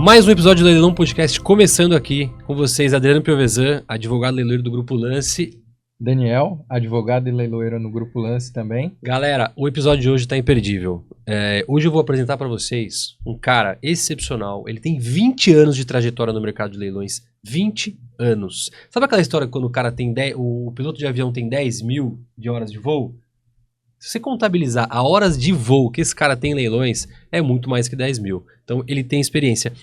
Mais um episódio do Leilão Podcast começando aqui com vocês, Adriano Piovesan, advogado leiloeiro do Grupo Lance. Daniel, advogado e leiloeiro no Grupo Lance também. Galera, o episódio de hoje tá imperdível. Hoje eu vou apresentar para vocês um cara excepcional. Ele tem 20 anos de trajetória no mercado de leilões. 20 anos. Sabe aquela história quando o cara tem o piloto de avião tem 10 mil de horas de voo? Se você contabilizar a horas de voo que esse cara tem em leilões, é muito mais que 10 mil. Então, ele tem experiência.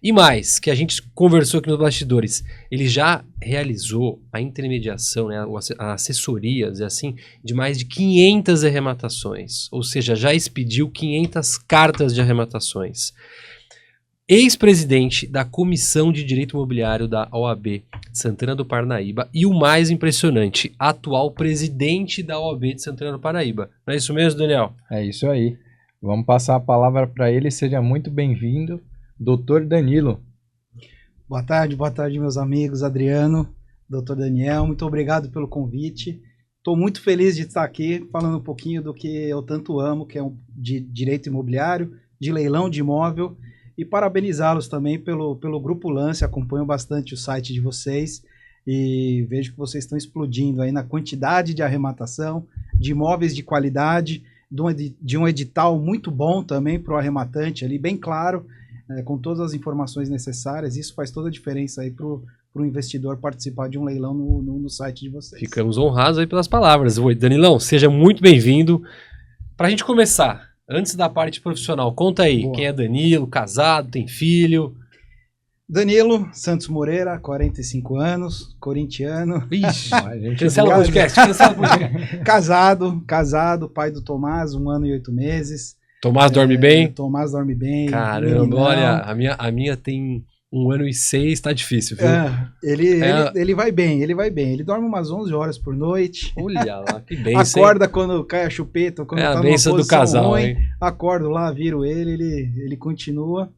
E mais, que a gente conversou aqui nos bastidores, ele já realizou a intermediação, né, a assessoria, dizer assim, de mais de 500 arrematações. Ou seja, já expediu 500 cartas de arrematações. Ex-presidente da Comissão de Direito Imobiliário da OAB de Santana do Parnaíba e o mais impressionante, atual presidente da OAB de Santana do Parnaíba. Não é isso mesmo, Daniel? É isso aí. Vamos passar a palavra para ele. Seja muito bem-vindo, Dr. Danilo. Boa tarde, meus amigos. Adriano, Dr. Daniel, muito obrigado pelo convite. Estou muito feliz de estar aqui falando um pouquinho do que eu tanto amo, que é de direito imobiliário, de leilão de imóvel. E parabenizá-los também pelo Grupo Lance, acompanho bastante o site de vocês e vejo que vocês estão explodindo aí na quantidade de arrematação, de imóveis de qualidade, de um edital muito bom também para o arrematante ali, bem claro, com todas as informações necessárias. Isso faz toda a diferença aí para o investidor participar de um leilão no site de vocês. Ficamos honrados aí pelas palavras. Oi, Danilão, seja muito bem-vindo. Para a gente começar... Antes da parte profissional, conta aí, Boa. Quem é Danilo, casado, tem filho? Danilo Santos Moreira, 45 anos, corintiano. Ixi, cancela o podcast, cancela o podcast. Casado, pai do Tomás, 1 ano e 8 meses. Tomás dorme bem? Tomás dorme bem. Caramba, olha, a minha tem 1 ano e 6, tá difícil, viu? Ele vai bem, ele dorme umas 11 horas por noite. Olha lá, que bênção. Acorda quando cai a chupeta, quando tá numa posição do casal, ruim, hein? Acordo lá, viro ele continua.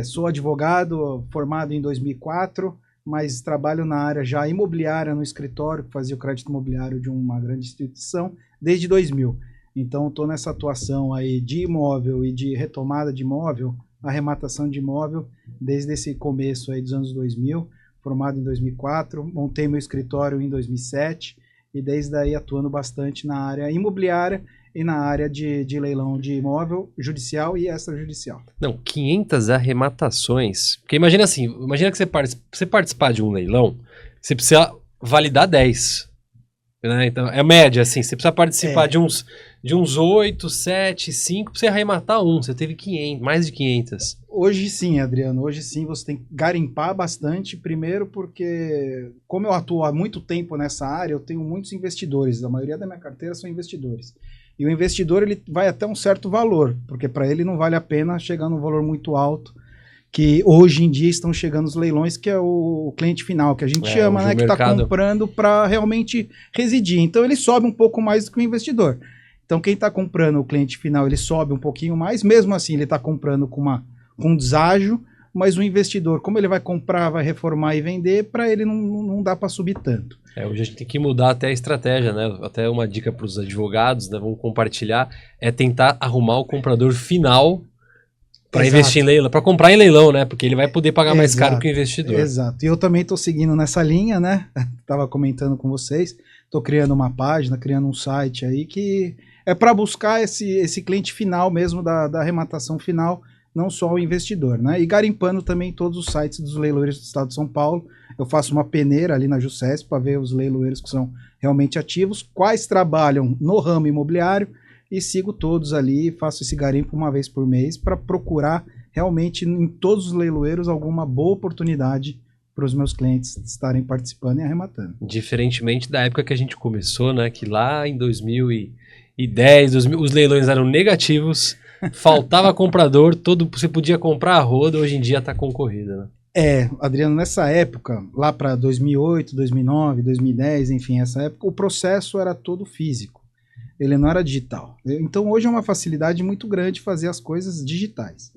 Sou advogado, formado em 2004, mas trabalho na área já imobiliária no escritório, que fazia o crédito imobiliário de uma grande instituição, desde 2000. Então, estou nessa atuação aí de imóvel e de retomada de imóvel, arrematação de imóvel, desde esse começo aí dos anos 2000, formado em 2004, montei meu escritório em 2007 e desde aí atuando bastante na área imobiliária e na área de leilão de imóvel judicial e extrajudicial. Não, 500 arrematações, porque imagina assim, imagina que você participar de um leilão, você precisa validar 10, né? Então é média assim, você precisa participar de uns 8, 7, 5, pra você arrematar você teve 500, mais de 500. Hoje sim, Adriano, hoje sim você tem que garimpar bastante, primeiro porque, como eu atuo há muito tempo nessa área, eu tenho muitos investidores, a maioria da minha carteira são investidores. E o investidor, ele vai até um certo valor, porque para ele não vale a pena chegar num valor muito alto, que hoje em dia estão chegando os leilões, que é o cliente final, que a gente chama, né, que está comprando para realmente residir. Então ele sobe um pouco mais do que o investidor. Então quem está comprando o cliente final, ele sobe um pouquinho mais, mesmo assim ele está comprando com deságio, mas o investidor, como ele vai comprar, vai reformar e vender, para ele não dá para subir tanto. Hoje a gente tem que mudar até a estratégia, né? Até uma dica para os advogados, né? Vamos compartilhar, é tentar arrumar o comprador final para investir em leilão, para comprar em leilão, né? Porque ele vai poder pagar mais caro que o investidor. Exato. E eu também estou seguindo nessa linha, né? Estava comentando com vocês, estou criando uma página, criando um site aí que é para buscar esse cliente final mesmo da arrematação final, não só o investidor, né? E garimpando também todos os sites dos leiloeiros do estado de São Paulo. Eu faço uma peneira ali na Jusesp para ver os leiloeiros que são realmente ativos, quais trabalham no ramo imobiliário, e sigo todos ali, faço esse garimpo uma vez por mês para procurar realmente em todos os leiloeiros alguma boa oportunidade para os meus clientes estarem participando e arrematando. Diferentemente da época que a gente começou, né? Que lá em 2010, os leilões eram negativos, faltava comprador, você podia comprar a roda, hoje em dia está concorrida, né? Adriano, nessa época, lá para 2008, 2009, 2010, enfim, essa época, o processo era todo físico, ele não era digital. Então hoje é uma facilidade muito grande fazer as coisas digitais.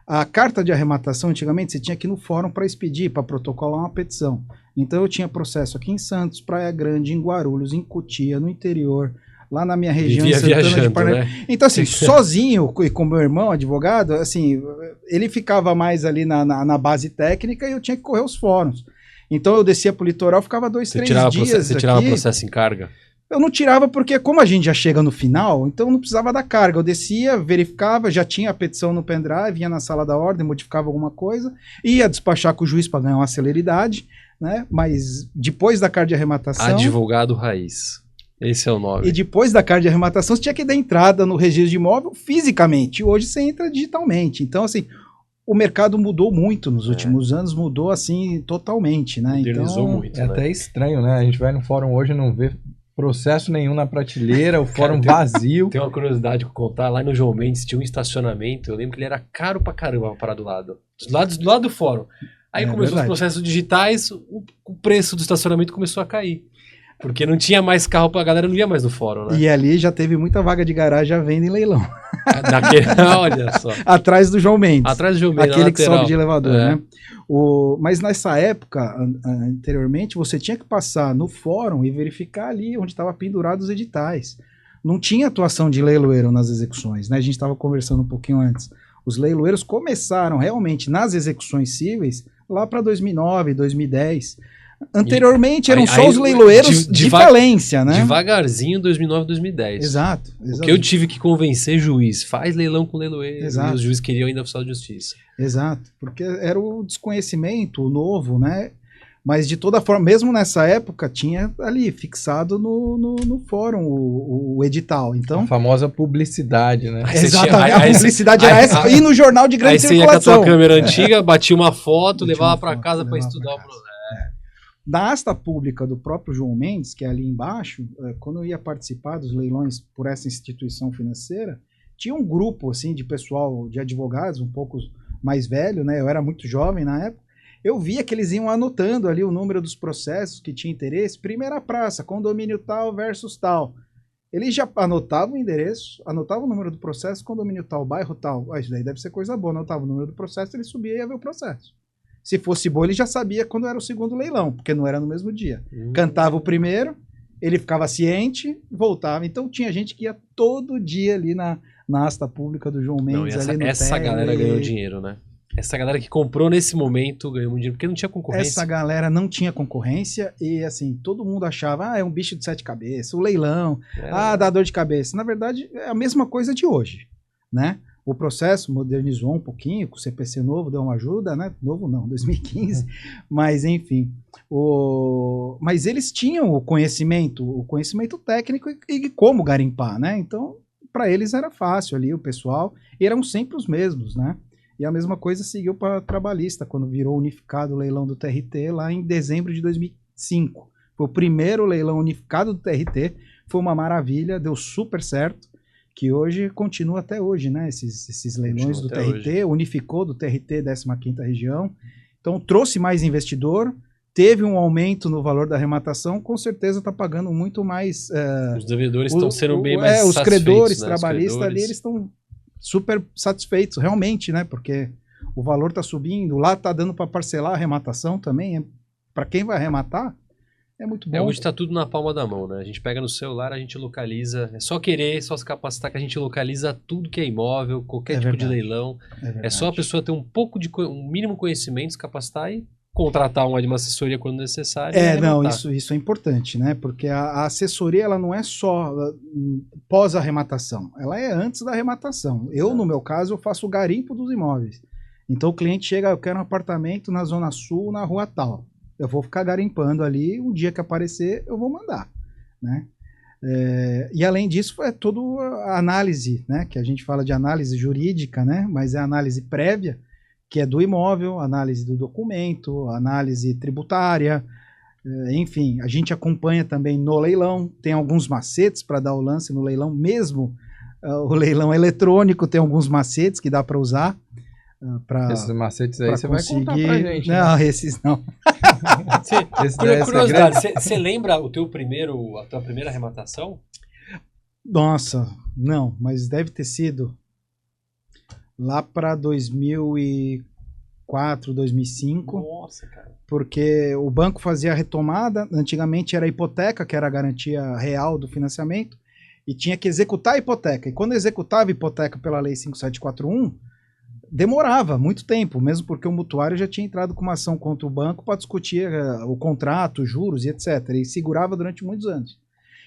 A carta de arrematação, antigamente, você tinha que ir no fórum para expedir, para protocolar uma petição. Então eu tinha processo aqui em Santos, Praia Grande, em Guarulhos, em Cotia, no interior, lá na minha região, Vivia em Santana de viajando, Parnaíba. né? Então, assim, sozinho e com meu irmão, advogado, assim, ele ficava mais ali na base técnica e eu tinha que correr os fóruns. Então eu descia pro litoral, ficava 2, 3 dias Você tirava aqui. processo em carga? Eu não tirava porque, como a gente já chega no final, então não precisava da carga. Eu descia, verificava, já tinha a petição no pendrive, vinha na sala da ordem, modificava alguma coisa, ia despachar com o juiz para ganhar uma celeridade, né? Mas depois da carta de arrematação... Advogado raiz. Esse é o nome. E depois da carta de arrematação, você tinha que dar entrada no registro de imóvel fisicamente. Hoje você entra digitalmente. Então, assim, o mercado mudou muito nos últimos anos, mudou, assim, totalmente, né? Modernizou então, muito, É né? até estranho, né? A gente vai no fórum hoje e não vê processo nenhum na prateleira, o fórum vazio. Tem uma curiosidade pra contar. Lá no João Mendes tinha um estacionamento. Eu lembro que ele era caro pra caramba pra parar do lado. Do lado do fórum. Aí começou verdade. os processos digitais, o preço do estacionamento começou a cair. Porque não tinha mais carro, a galera não ia mais no fórum, né? E ali já teve muita vaga de garagem à venda em leilão. Olha só. Atrás do João Mendes. Atrás do João Mendes, Aquele na que lateral. sobe de elevador, É. né? Mas nessa época, anteriormente, você tinha que passar no fórum e verificar ali onde estava pendurado os editais. Não tinha atuação de leiloeiro nas execuções, né? A gente estava conversando um pouquinho antes. Os leiloeiros começaram realmente nas execuções cíveis lá para 2009, 2010. Anteriormente eram só os leiloeiros de falência, né? Devagarzinho, 2009, 2010. Exato. Porque eu tive que convencer juiz, faz leilão com leiloeiro. Exato. E os juízes queriam ainda oficial de justiça. Exato, porque era o desconhecimento, o novo, né? Mas de toda forma, mesmo nessa época, tinha ali fixado no fórum o edital. Então, A famosa publicidade, né? Aí você exatamente, tinha- a aí- publicidade era aí- essa, e no jornal de Aí grande você ia com a tua circulação. câmera antiga, batia uma foto, Batia levava uma pra foto, casa pra levava estudar o pra casa. processo. Da asta pública do próprio João Mendes, que é ali embaixo, quando eu ia participar dos leilões por essa instituição financeira, tinha um grupo assim de pessoal, de advogados, um pouco mais velho, né? Eu era muito jovem na época. Eu via que eles iam anotando ali o número dos processos que tinha interesse. Primeira praça, condomínio tal versus tal. Eles já anotavam o endereço, anotavam o número do processo, condomínio tal, bairro tal. Isso daí deve ser coisa boa. Anotava o número do processo, ele subia e ia ver o processo. Se fosse bom, ele já sabia quando era o segundo leilão, porque não era no mesmo dia. Cantava o primeiro, ele ficava ciente, voltava. Então tinha gente que ia todo dia ali na asta pública do João Mendes. Não, ali no essa térreo, galera e ganhou dinheiro, né? Essa galera que comprou nesse momento ganhou muito dinheiro, porque não tinha concorrência. Essa galera não tinha concorrência e, assim, todo mundo achava, é um bicho de 7 cabeças, o leilão, dá dor de cabeça. Na verdade, é a mesma coisa de hoje, né? O processo modernizou um pouquinho, com o CPC novo deu uma ajuda, né? Novo não, 2015, mas enfim. Mas eles tinham o conhecimento técnico e como garimpar, né? Então, para eles era fácil ali, o pessoal, e eram sempre os mesmos, né? E a mesma coisa seguiu para trabalhista, quando virou unificado o leilão do TRT lá em dezembro de 2005. Foi o primeiro leilão unificado do TRT, foi uma maravilha, deu super certo, que hoje continua até hoje, né? Esses leilões do TRT, unificou do TRT 15ª região, então trouxe mais investidor, teve um aumento no valor da arrematação, com certeza está pagando muito mais. Os devedores estão sendo bem mais os satisfeitos, credores, né? trabalhistas Os ali, credores. eles estão super satisfeitos, realmente, né? Porque o valor está subindo, lá está dando para parcelar a arrematação também. Para quem vai arrematar, é muito bom. Hoje tá tudo na palma da mão, né? A gente pega no celular, a gente localiza. É só querer, só se capacitar que a gente localiza tudo que é imóvel, qualquer tipo de leilão. É só a pessoa ter um mínimo conhecimento, se capacitar e contratar uma assessoria quando necessário. Não, isso é importante, né? Porque a assessoria, ela não é só pós-arrematação, ela é antes da arrematação. Eu, no meu caso, eu faço o garimpo dos imóveis. Então o cliente chega, eu quero um apartamento na Zona Sul, na rua tal. Eu vou ficar garimpando ali, um dia que aparecer, eu vou mandar, né? E além disso, é toda a análise, né? Que a gente fala de análise jurídica, né? Mas é a análise prévia, que é do imóvel, análise do documento, análise tributária, enfim, a gente acompanha também no leilão, tem alguns macetes para dar o lance no leilão, mesmo o leilão eletrônico tem alguns macetes que dá para usar. Esses macetes aí você vai contar pra gente. Não, né? esses não. Curiosidade, você lembra a tua primeira arrematação? Nossa, não, mas deve ter sido lá para 2004, 2005. Nossa, cara. Porque o banco fazia a retomada, antigamente era a hipoteca, que era a garantia real do financiamento, e tinha que executar a hipoteca. E quando executava a hipoteca pela Lei 5741, demorava muito tempo, mesmo porque o mutuário já tinha entrado com uma ação contra o banco para discutir o contrato, juros e etc. E segurava durante muitos anos.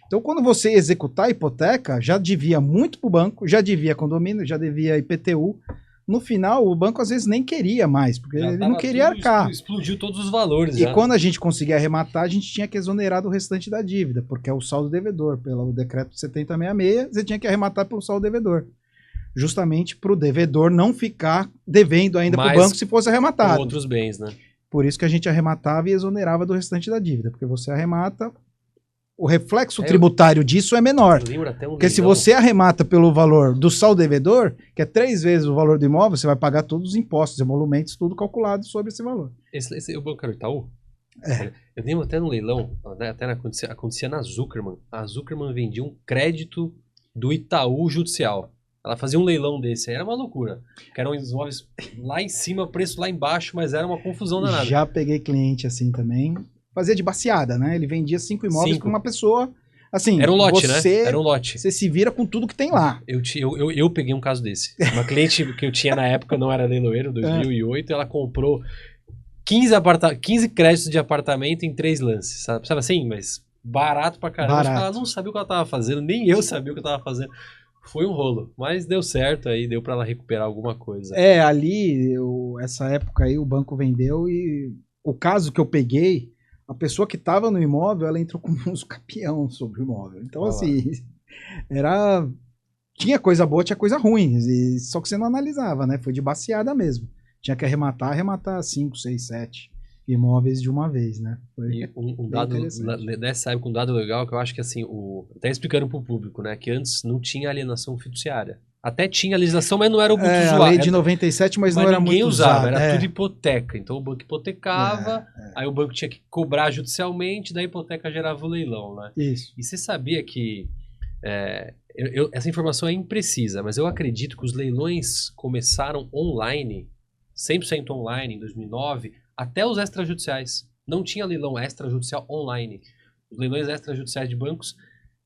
Então, quando você executar a hipoteca, já devia muito para o banco, já devia condomínio, já devia IPTU. No final, o banco às vezes nem queria mais, porque Já ele tava não queria tudo, arcar. explodiu todos os valores. E já. quando a gente conseguia arrematar, a gente tinha que exonerar do restante da dívida, porque é o saldo devedor. Pelo decreto 7066, você tinha que arrematar pelo saldo devedor. Justamente para o devedor não ficar devendo ainda para o Mas banco se fosse com arrematado. outros bens, né? Por isso que a gente arrematava e exonerava do restante da dívida, porque você arremata, o reflexo tributário disso é menor. Eu lembro até um Porque se leilão. você arremata pelo valor do saldo devedor, que é 3 vezes o valor do imóvel, você vai pagar todos os impostos, emolumentos, tudo calculado sobre esse valor. Esse, o Banco era o Itaú? É. Eu lembro até no leilão, até acontecia na Zuckerman. A Zuckerman vendia um crédito do Itaú judicial. Ela fazia um leilão desse, aí era uma loucura. Que eram os imóveis lá em cima, preço lá embaixo, mas era uma confusão danada. Já peguei cliente assim também. Fazia de baseada, né? Ele vendia 5 imóveis 5. para uma pessoa. Assim, Era um lote, você, né? Era um lote. Você se vira com tudo que tem lá. Eu peguei um caso desse. Uma cliente que eu tinha na época, não era leiloeiro, 2008, ela comprou 15 créditos de apartamento em 3 lances. Sabe assim? Mas barato pra caramba. Barato. Ela não sabia o que ela tava fazendo, nem eu sabia o que eu tava fazendo. Foi um rolo, mas deu certo aí, deu pra ela recuperar alguma coisa. Ali, essa época aí, o banco vendeu e o caso que eu peguei, a pessoa que estava no imóvel, ela entrou como uns campeão sobre o imóvel. Então, assim, tinha coisa boa, tinha coisa ruim, só que você não analisava, né? Foi de baseada mesmo. Tinha que arrematar 5, 6, 7 imóveis de uma vez, né? Foi E um dado, nessa época, um dado legal que eu acho que assim, até explicando pro público, né, que antes não tinha alienação fiduciária. Até tinha legislação, mas não era muito usuário. A lei de 97, mas não era muito usava. usada. Era tudo hipoteca. Então o banco hipotecava, aí o banco tinha que cobrar judicialmente, daí a hipoteca gerava o leilão, né? Isso. E você sabia que essa informação é imprecisa, mas eu acredito que os leilões começaram online, 100% online em 2009, até os extrajudiciais. Não tinha leilão extrajudicial online. Os leilões extrajudiciais de bancos,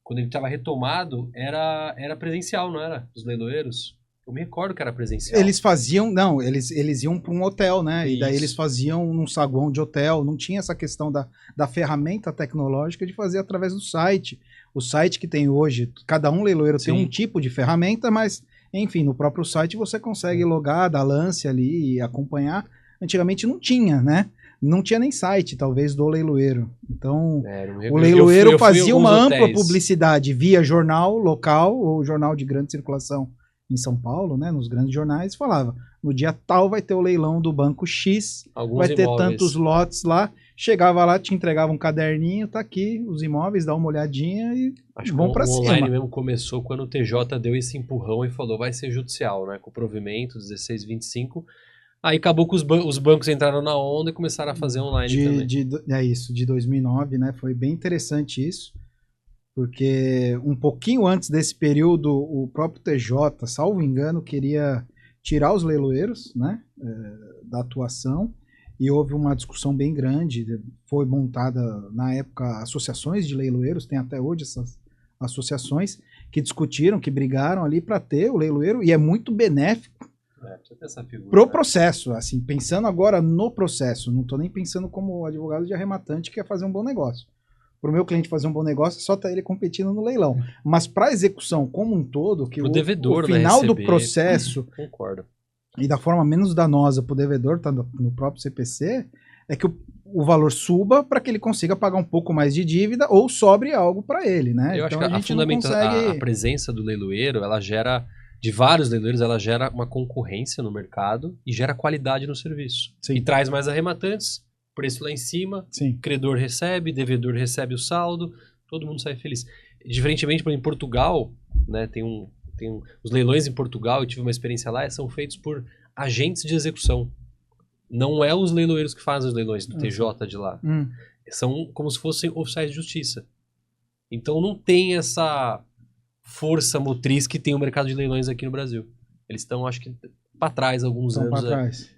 quando ele estava retomado, era presencial, não era? Os leiloeiros. Eu me recordo que era presencial. Eles faziam, não, eles iam para um hotel, né? Isso. E daí eles faziam num saguão de hotel. Não tinha essa questão da ferramenta tecnológica de fazer através do site. O site que tem hoje, cada um leiloeiro tem um tipo de ferramenta, mas, enfim, no próprio site você consegue logar, dar lance ali e acompanhar. Antigamente não tinha, né? Não tinha nem site, talvez, do leiloeiro. Então, o leiloeiro fazia uma ampla publicidade via jornal local ou jornal de grande circulação em São Paulo, né? Nos grandes jornais, falava, no dia tal vai ter o leilão do banco X, vai ter tantos lotes lá. Chegava lá, te entregava um caderninho, tá aqui os imóveis, dá uma olhadinha e vão pra cima. O online mesmo começou quando o TJ deu esse empurrão e falou, vai ser judicial, né? Com o provimento 1625. Aí acabou que os bancos entraram na onda e começaram a fazer online também. De 2009, né? Foi bem interessante isso, porque um pouquinho antes desse período, o próprio TJ, salvo engano, queria tirar os leiloeiros, né? Da atuação, e houve uma discussão bem grande. Foi montada, na época, associações de leiloeiros, tem até hoje essas associações, que discutiram, que brigaram ali para ter o leiloeiro, e é muito benéfico pro processo, assim, pensando agora no processo, não tô nem pensando como advogado de arrematante que quer fazer um bom negócio. Pro meu cliente fazer um bom negócio, só tá ele competindo no leilão. Mas pra execução como um todo, que o devedor, o final né, do processo concordo. E da forma menos danosa pro devedor, tá no próprio CPC, é que o valor suba para que ele consiga pagar um pouco mais de dívida ou sobre algo para ele, né? Eu acho que a presença do leiloeiro, ela gera, de vários leiloeiros, ela gera uma concorrência no mercado e gera qualidade no serviço. Sim. E traz mais arrematantes, preço lá em cima, Sim. credor recebe, devedor recebe o saldo, todo mundo sai feliz. Diferentemente, por exemplo, em Portugal, né, os leilões em Portugal, eu tive uma experiência lá, são feitos por agentes de execução. Não é os leiloeiros que fazem os leilões do TJ de lá. São como se fossem oficiais de justiça. Então não tem essa força motriz que tem o mercado de leilões aqui no Brasil. Eles estão, acho que, para trás alguns anos.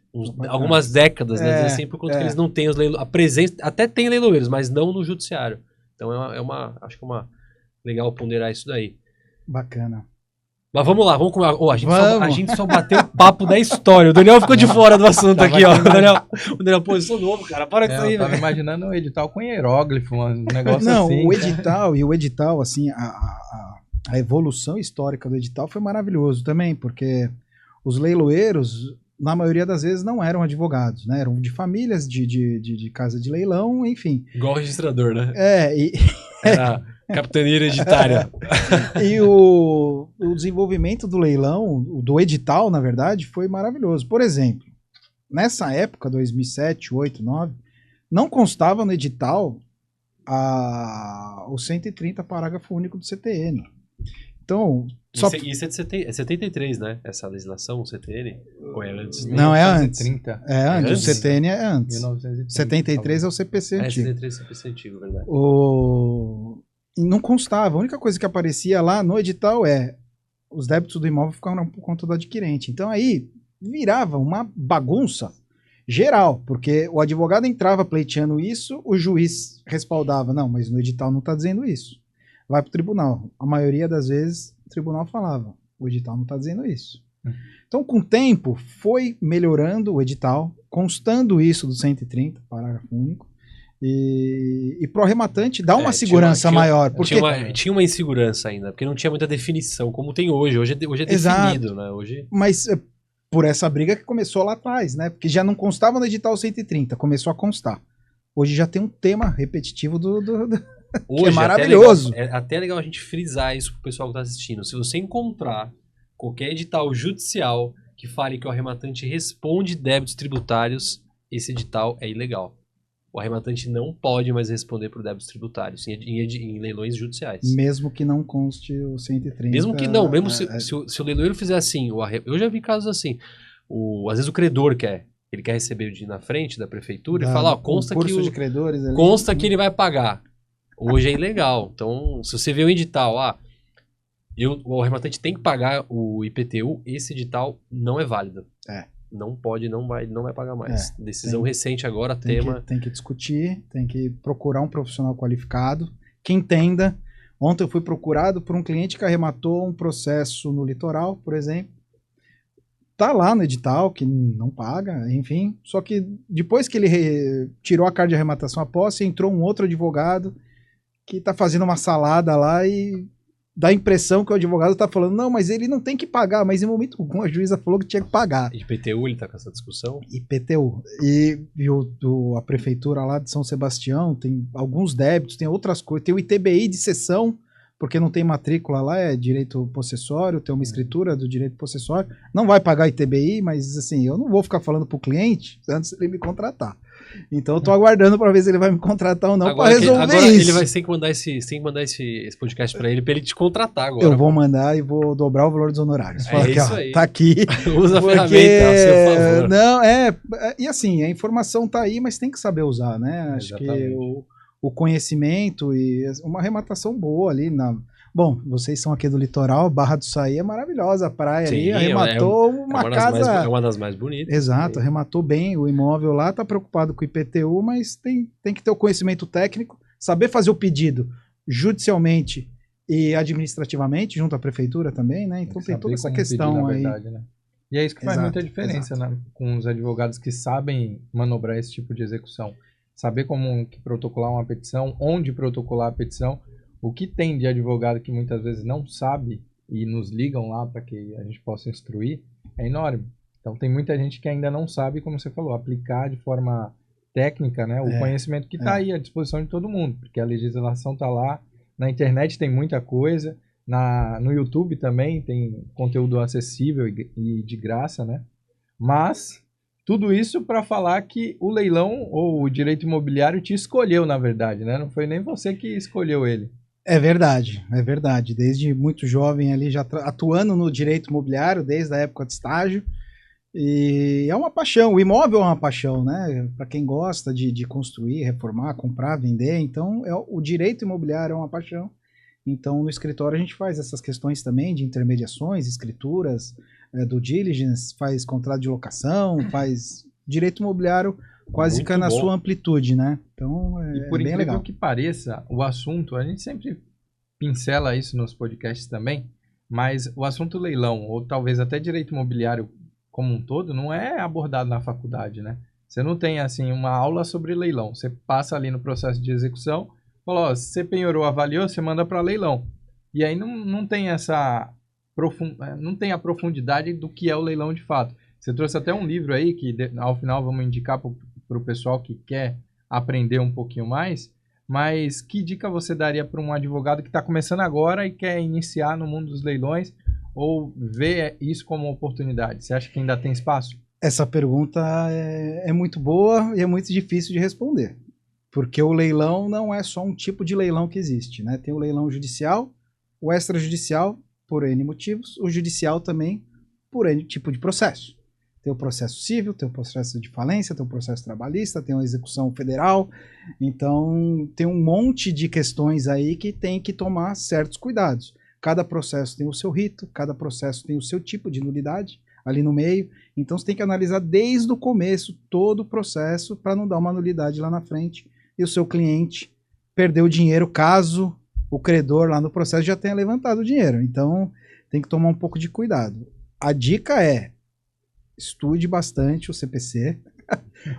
Algumas décadas, né? Dizer assim, por conta que eles não têm os leiloeiros. A presença, até tem leiloeiros, mas não no judiciário. Então acho que é legal ponderar isso daí. Bacana. Mas vamos lá, vamos comer. A Vamos. gente só bateu o papo da história. O Daniel ficou de fora do assunto Tava aqui, ó. aqui, O Daniel, pô, eu sou novo, cara. Para com isso aí, Eu tava velho. imaginando um edital com hieróglifo, um negócio Não, assim. o edital, assim, a evolução histórica do edital foi maravilhoso também, porque os leiloeiros, na maioria das vezes, não eram advogados, né? Eram de famílias de casa de leilão, enfim. Igual o registrador, né? E Era capitania hereditária. o desenvolvimento do leilão, do edital, na verdade, foi maravilhoso. Por exemplo, nessa época, 2007, 2008, 2009, não constava no edital o 130 parágrafo único do CTN. Então, Isso é de 73, né? Essa legislação, o CTN? Ou é antes? Não, é antes. 1930. É antes. antes? O CTN é antes. 1930, 73 é o CPC É, antigo. 73 é CPC antigo, verdade. E não constava. A única coisa que aparecia lá no edital os débitos do imóvel ficaram por conta do adquirente. Então aí virava uma bagunça geral, porque o advogado entrava pleiteando isso, o juiz respaldava. Não, mas no edital não está dizendo isso. Vai para o tribunal. A maioria das vezes o tribunal falava, o edital não está dizendo isso. Então, com o tempo, foi melhorando o edital, constando isso do 130, parágrafo único, e pro arrematante dá uma segurança maior. Porque Tinha uma insegurança ainda, porque não tinha muita definição, como tem hoje. Hoje é Exato. definido, né? Hoje... Mas por essa briga que começou lá atrás, né? Porque já não constava no edital 130, começou a constar. Hoje já tem um tema repetitivo Hoje, que é maravilhoso. É até legal a gente frisar isso pro pessoal que tá assistindo. Se você encontrar qualquer edital judicial que fale que o arrematante responde débitos tributários, esse edital é ilegal. O arrematante não pode mais responder por débitos tributários em leilões judiciais. Mesmo que não conste o 130. Mesmo que não, mesmo se o leiloeiro fizer assim, eu já vi casos assim, às vezes o credor ele quer receber o dinheiro na frente da prefeitura e fala, ó, consta de credores ali, consta que ele vai pagar. Hoje é ilegal. Então, se você vê o edital, o arrematante tem que pagar o IPTU, esse edital não é válido. Não pode, não vai pagar mais. Decisão recente agora, tem que discutir, tem que procurar um profissional qualificado, que entenda. Ontem eu fui procurado por um cliente que arrematou um processo no litoral, por exemplo. Tá lá no edital, que não paga, enfim. Só que depois que ele tirou a carta de arrematação à posse, entrou um outro advogado que tá fazendo uma salada lá e dá a impressão que o advogado tá falando, não, mas ele não tem que pagar, mas em momento algum a juíza falou que tinha que pagar. IPTU, ele tá com essa discussão? IPTU. E a prefeitura lá de São Sebastião tem alguns débitos, tem outras coisas, tem o ITBI de cessão, porque não tem matrícula lá, é direito possessório, tem uma escritura do direito possessório, não vai pagar ITBI, mas assim, eu não vou ficar falando pro cliente antes de ele me contratar. Então eu tô aguardando para ver se ele vai me contratar ou não para resolver agora isso. Ele vai ter que mandar esse podcast para ele te contratar agora. Eu vou mandar e vou dobrar o valor dos honorários. Fala aqui, isso ó, aí. tá aqui. Usa a Porque, ferramenta a seu favor. Não, e assim, a informação tá aí, mas tem que saber usar, né? Acho que o conhecimento e uma arrematação boa ali Bom, vocês são aqui do litoral, Barra do Saí é maravilhosa, a praia ali, arrematou uma casa... É uma das mais bonitas. Exato, arrematou bem o imóvel lá, tá preocupado com o IPTU, mas tem que ter o conhecimento técnico, saber fazer o pedido judicialmente e administrativamente, junto à prefeitura também, né? Então tem toda essa questão aí. Verdade, né? E é isso que faz muita diferença, né? Com os advogados que sabem manobrar esse tipo de execução. Saber como que protocolar uma petição, onde protocolar a petição. O que tem de advogado que muitas vezes não sabe e nos ligam lá para que a gente possa instruir é enorme. Então tem muita gente que ainda não sabe, como você falou, aplicar de forma técnica, né, o conhecimento que está aí à disposição de todo mundo, porque a legislação está lá, na internet tem muita coisa, no YouTube também tem conteúdo acessível e de graça, né? Mas tudo isso para falar que o leilão ou o direito imobiliário te escolheu, na verdade, né? Não foi nem você que escolheu ele. É verdade. Desde muito jovem ali, já atuando no direito imobiliário, desde a época de estágio. E é uma paixão, o imóvel é uma paixão, né? Para quem gosta de construir, reformar, comprar, vender. Então, o direito imobiliário é uma paixão. Então, no escritório a gente faz essas questões também de intermediações, escrituras, due diligence, faz contrato de locação, faz direito imobiliário quase Muito que na bom. sua amplitude, né? Então, E por bem incrível legal. que pareça, o assunto, a gente sempre pincela isso nos podcasts também, Mas o assunto leilão, ou talvez até direito imobiliário como um todo, não é abordado na faculdade, né? Você não tem, assim, uma aula sobre leilão. Você passa ali no processo de execução, fala, ó, se você penhorou, avaliou, você manda para leilão. E aí não tem não tem a profundidade do que é o leilão de fato. Você trouxe até um livro aí que ao final vamos indicar para o pessoal que quer aprender um pouquinho mais, mas que dica você daria para um advogado que está começando agora e quer iniciar no mundo dos leilões ou ver isso como oportunidade? Você acha que ainda tem espaço? Essa pergunta é muito boa e é muito difícil de responder, porque o leilão não é só um tipo de leilão que existe, né? Tem o leilão judicial, o extrajudicial, por N motivos, o judicial também por N tipo de processo. Tem o processo civil, tem o processo de falência, tem o processo trabalhista, tem a execução federal, então tem um monte de questões aí que tem que tomar certos cuidados. Cada processo tem o seu rito, cada processo tem o seu tipo de nulidade ali no meio, então você tem que analisar desde o começo todo o processo para não dar uma nulidade lá na frente e o seu cliente perder o dinheiro caso o credor lá no processo já tenha levantado o dinheiro. Então tem que tomar um pouco de cuidado. A dica é estude bastante o CPC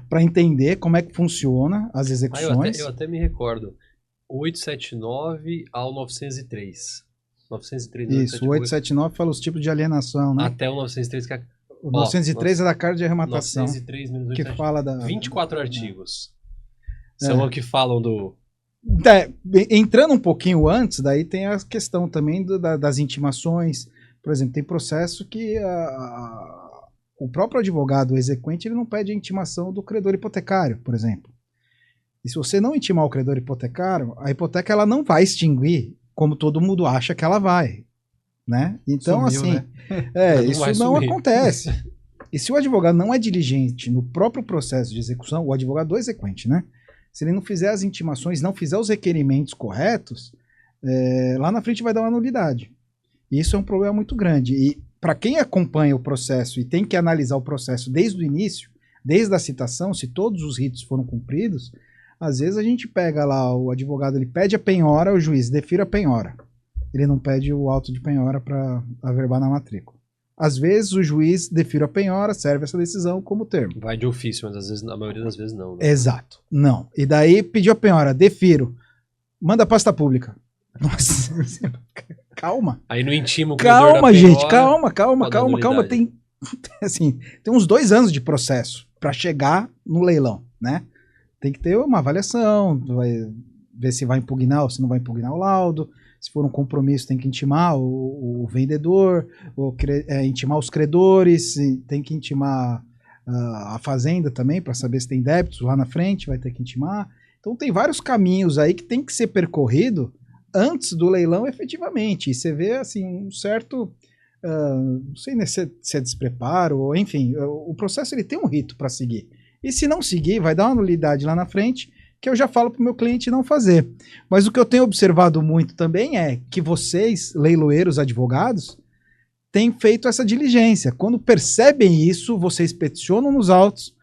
para entender como é que funciona as execuções. Eu até me recordo. 879 ao 903. 903 Isso, o 879 fala os tipos de alienação, né? Até o 903 que o 903 é da carta de arrematação. 903 menos que fala da 24 artigos. São o que falam do... entrando um pouquinho antes, daí tem a questão também das intimações. Por exemplo, tem processo que o próprio advogado, o exequente, ele não pede a intimação do credor hipotecário, por exemplo. E se você não intimar o credor hipotecário, a hipoteca ela não vai extinguir como todo mundo acha que ela vai, né? Então, sumiu, assim, né? isso não acontece. E se o advogado não é diligente no próprio processo de execução, o advogado do exequente, né? Se ele não fizer as intimações, não fizer os requerimentos corretos, lá na frente vai dar uma nulidade. E isso é um problema muito grande. E para quem acompanha o processo e tem que analisar o processo desde o início, desde a citação, se todos os ritos foram cumpridos, às vezes a gente pega lá, o advogado ele pede a penhora, o juiz defira a penhora. Ele não pede o auto de penhora para averbar na matrícula. Às vezes o juiz defira a penhora, serve essa decisão como termo. Vai de ofício, mas às vezes, a maioria das vezes não. Né? Exato, não. E daí pediu a penhora, defiro, manda pasta pública. Nossa, calma. Aí no intimo, calma, gente, calma. Tem uns 2 anos de processo para chegar no leilão, né? Tem que ter uma avaliação, vai ver se vai impugnar ou se não vai impugnar o laudo. Se for um compromisso, tem que intimar o vendedor, intimar os credores, tem que intimar a fazenda também, para saber se tem débitos lá na frente, vai ter que intimar. Então tem vários caminhos aí que tem que ser percorrido antes do leilão efetivamente. E você vê assim, um certo, não sei se é despreparo, ou enfim, o processo ele tem um rito para seguir. E se não seguir, vai dar uma nulidade lá na frente, que eu já falo para o meu cliente não fazer. Mas o que eu tenho observado muito também é que vocês, leiloeiros, advogados, têm feito essa diligência. Quando percebem isso, vocês peticionam nos autos,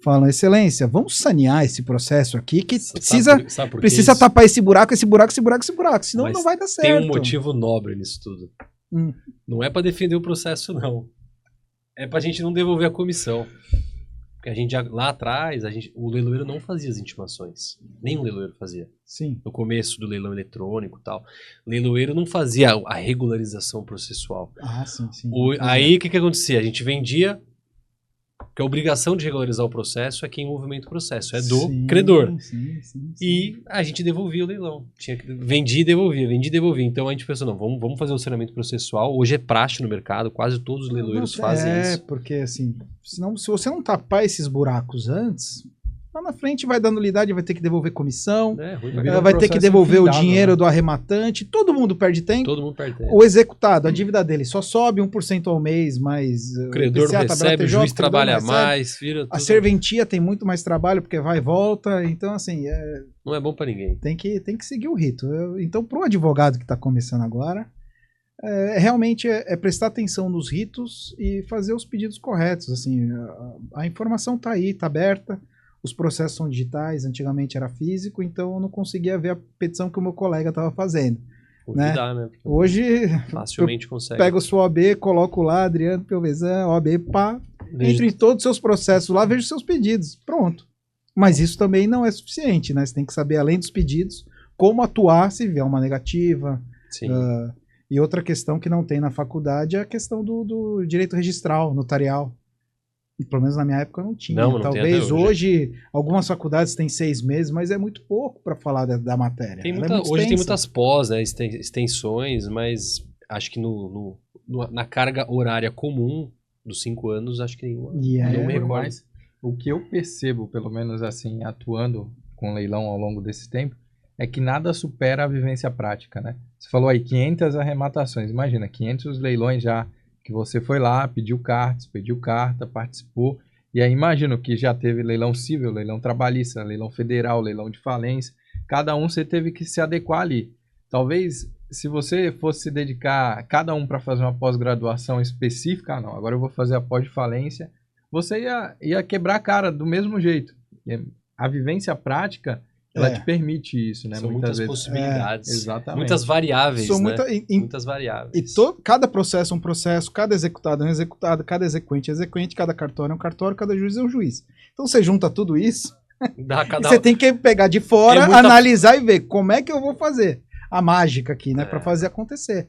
falam, excelência, vamos sanear esse processo aqui, que precisa tapar esse buraco, senão não vai dar certo. Tem um motivo nobre nisso tudo. Não é para defender o processo, não. É para a gente não devolver a comissão. Porque a gente lá atrás, o leiloeiro não fazia as intimações. Nenhum leiloeiro fazia. Sim. No começo do leilão eletrônico e tal. O leiloeiro não fazia a regularização processual. Ah, sim. Aí o que acontecia? A gente vendia, porque a obrigação de regularizar o processo é quem movimenta o processo, é do credor. Sim. E a gente devolvia o leilão. Vendia e devolvia. Então a gente pensou, não, vamos fazer o saneamento processual. Hoje é praxe no mercado, quase todos os leiloeiros fazem isso. Porque assim, se você não tapar esses buracos antes, lá na frente vai dar nulidade, vai ter que devolver comissão, vai ter que devolver o dinheiro do arrematante, todo mundo perde tempo. O executado, a dívida dele só sobe 1% ao mês, mas o credor não recebe, o juiz trabalha mais, a serventia tem muito mais trabalho porque vai e volta, então assim... não é bom para ninguém. Tem que seguir o rito. Então, para o advogado que está começando agora, realmente é prestar atenção nos ritos e fazer os pedidos corretos. Assim, a informação está aí, está aberta. Os processos são digitais, antigamente era físico, então eu não conseguia ver a petição que o meu colega estava fazendo. Hoje né? dá, né? Hoje, Facilmente consegue. pego sua OAB, coloco lá, Adriano Piovesan, OAB, pá, entro em todos os seus processos lá, vejo seus pedidos, pronto. Mas isso também não é suficiente, né? Você tem que saber, além dos pedidos, como atuar se vier uma negativa. Sim. E outra questão que não tem na faculdade é a questão do direito registral, notarial. E, pelo menos na minha época não tinha. Não tem Talvez até hoje algumas faculdades têm 6 meses, mas é muito pouco para falar da matéria. Tem Ela é muito hoje tem extensa. muitas pós, né, extensões, mas acho que na carga horária comum dos 5 anos, acho que nenhuma. E é- não me Por recordo. mais, o que eu percebo, pelo menos assim, atuando com leilão ao longo desse tempo, é que nada supera a vivência prática, né? Você falou aí 500 arrematações, imagina, 500 leilões já que você foi lá, pediu carta, participou, e aí imagino que já teve leilão civil, leilão trabalhista, leilão federal, leilão de falência, cada um você teve que se adequar ali. Talvez, se você fosse se dedicar cada um para fazer uma pós-graduação específica, não, agora eu vou fazer a pós de falência, você ia quebrar a cara do mesmo jeito. A vivência prática, ela te permite isso, né? São muitas vezes. possibilidades. Exatamente. Muitas variáveis, São né? muitas Muitas variáveis. E cada processo é um processo, cada executado é um executado, cada exequente é um exequente, cada cartório é um cartório, cada juiz é um juiz. Então você junta tudo isso Dá e cada você tem que pegar de fora, É muita- analisar e ver como é que eu vou fazer a mágica aqui, né, É. para fazer acontecer.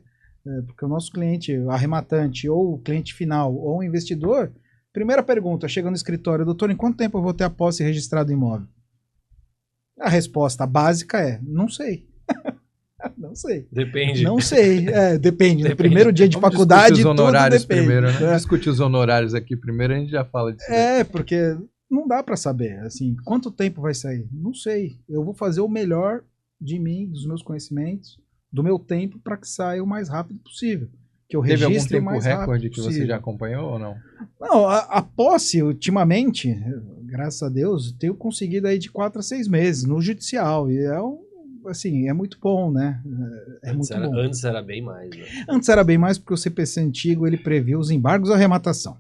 Porque o nosso cliente, o arrematante, ou o cliente final, ou o investidor, primeira pergunta, chega no escritório, doutor, em quanto tempo eu vou ter a posse registrada do imóvel? A resposta básica é, não sei. Não sei. Depende. Não sei. Depende. No Depende. primeiro dia de Vamos faculdade, discutir os honorários tudo depende. primeiro, né? É. Discutir os honorários aqui primeiro, a gente já fala disso. daí. Porque não dá pra saber. Assim, quanto tempo vai sair? Não sei. Eu vou fazer o melhor de mim, dos meus conhecimentos, do meu tempo, para que saia o mais rápido possível. Que eu Teve algum registre o tempo mais recorde rápido que você possível. já acompanhou ou não? Não, a posse, ultimamente, graças a Deus, tenho conseguido aí de 4 a 6 meses no judicial. E é muito bom, né? É Antes muito bom. antes era bem mais, né? Antes era bem mais porque o CPC antigo ele previa os embargos à arrematação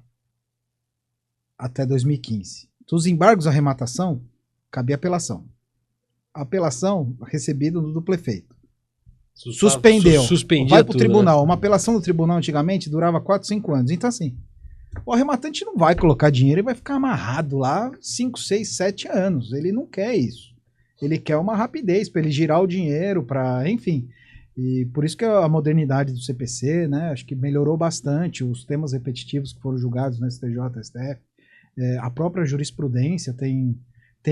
até 2015. Então, os embargos à arrematação cabia apelação. A apelação recebida do prefeito. Suspendeu. Suspendia Vai para o tudo, tribunal. né? Uma apelação do tribunal antigamente durava 4, 5 anos. Então, assim, o arrematante não vai colocar dinheiro e vai ficar amarrado lá 5, 6, 7 anos. Ele não quer isso. Ele quer uma rapidez para ele girar o dinheiro, para, enfim. E por isso que a modernidade do CPC, né, acho que melhorou bastante os temas repetitivos que foram julgados no STJ, STF. A própria jurisprudência tem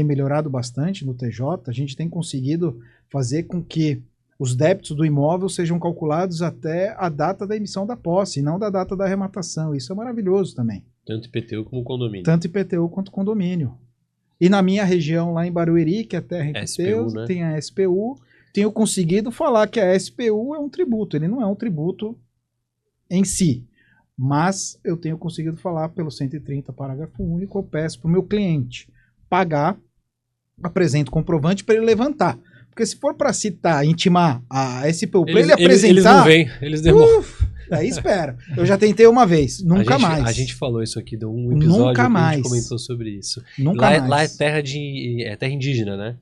melhorado bastante no TJ. A gente tem conseguido fazer com que os débitos do imóvel sejam calculados até a data da emissão da posse, e não da data da arrematação. Isso é maravilhoso também. Tanto IPTU como condomínio. Tanto IPTU quanto condomínio. E na minha região, lá em Barueri, que é terra em SPU, Deus, né? tem a SPU. Tenho conseguido falar que a SPU é um tributo. Ele não é um tributo em si. Mas eu tenho conseguido falar pelo 130, parágrafo único, eu peço para o meu cliente pagar, apresento comprovante para ele levantar. Porque se for para citar, intimar a SPU para ele apresentar... Eles não vêm, eles demoram. Aí espera. Eu já tentei uma vez, nunca mais. A gente falou isso aqui, deu um episódio Nunca que a mais. gente comentou sobre isso. Nunca Lá, mais. lá é terra indígena, né?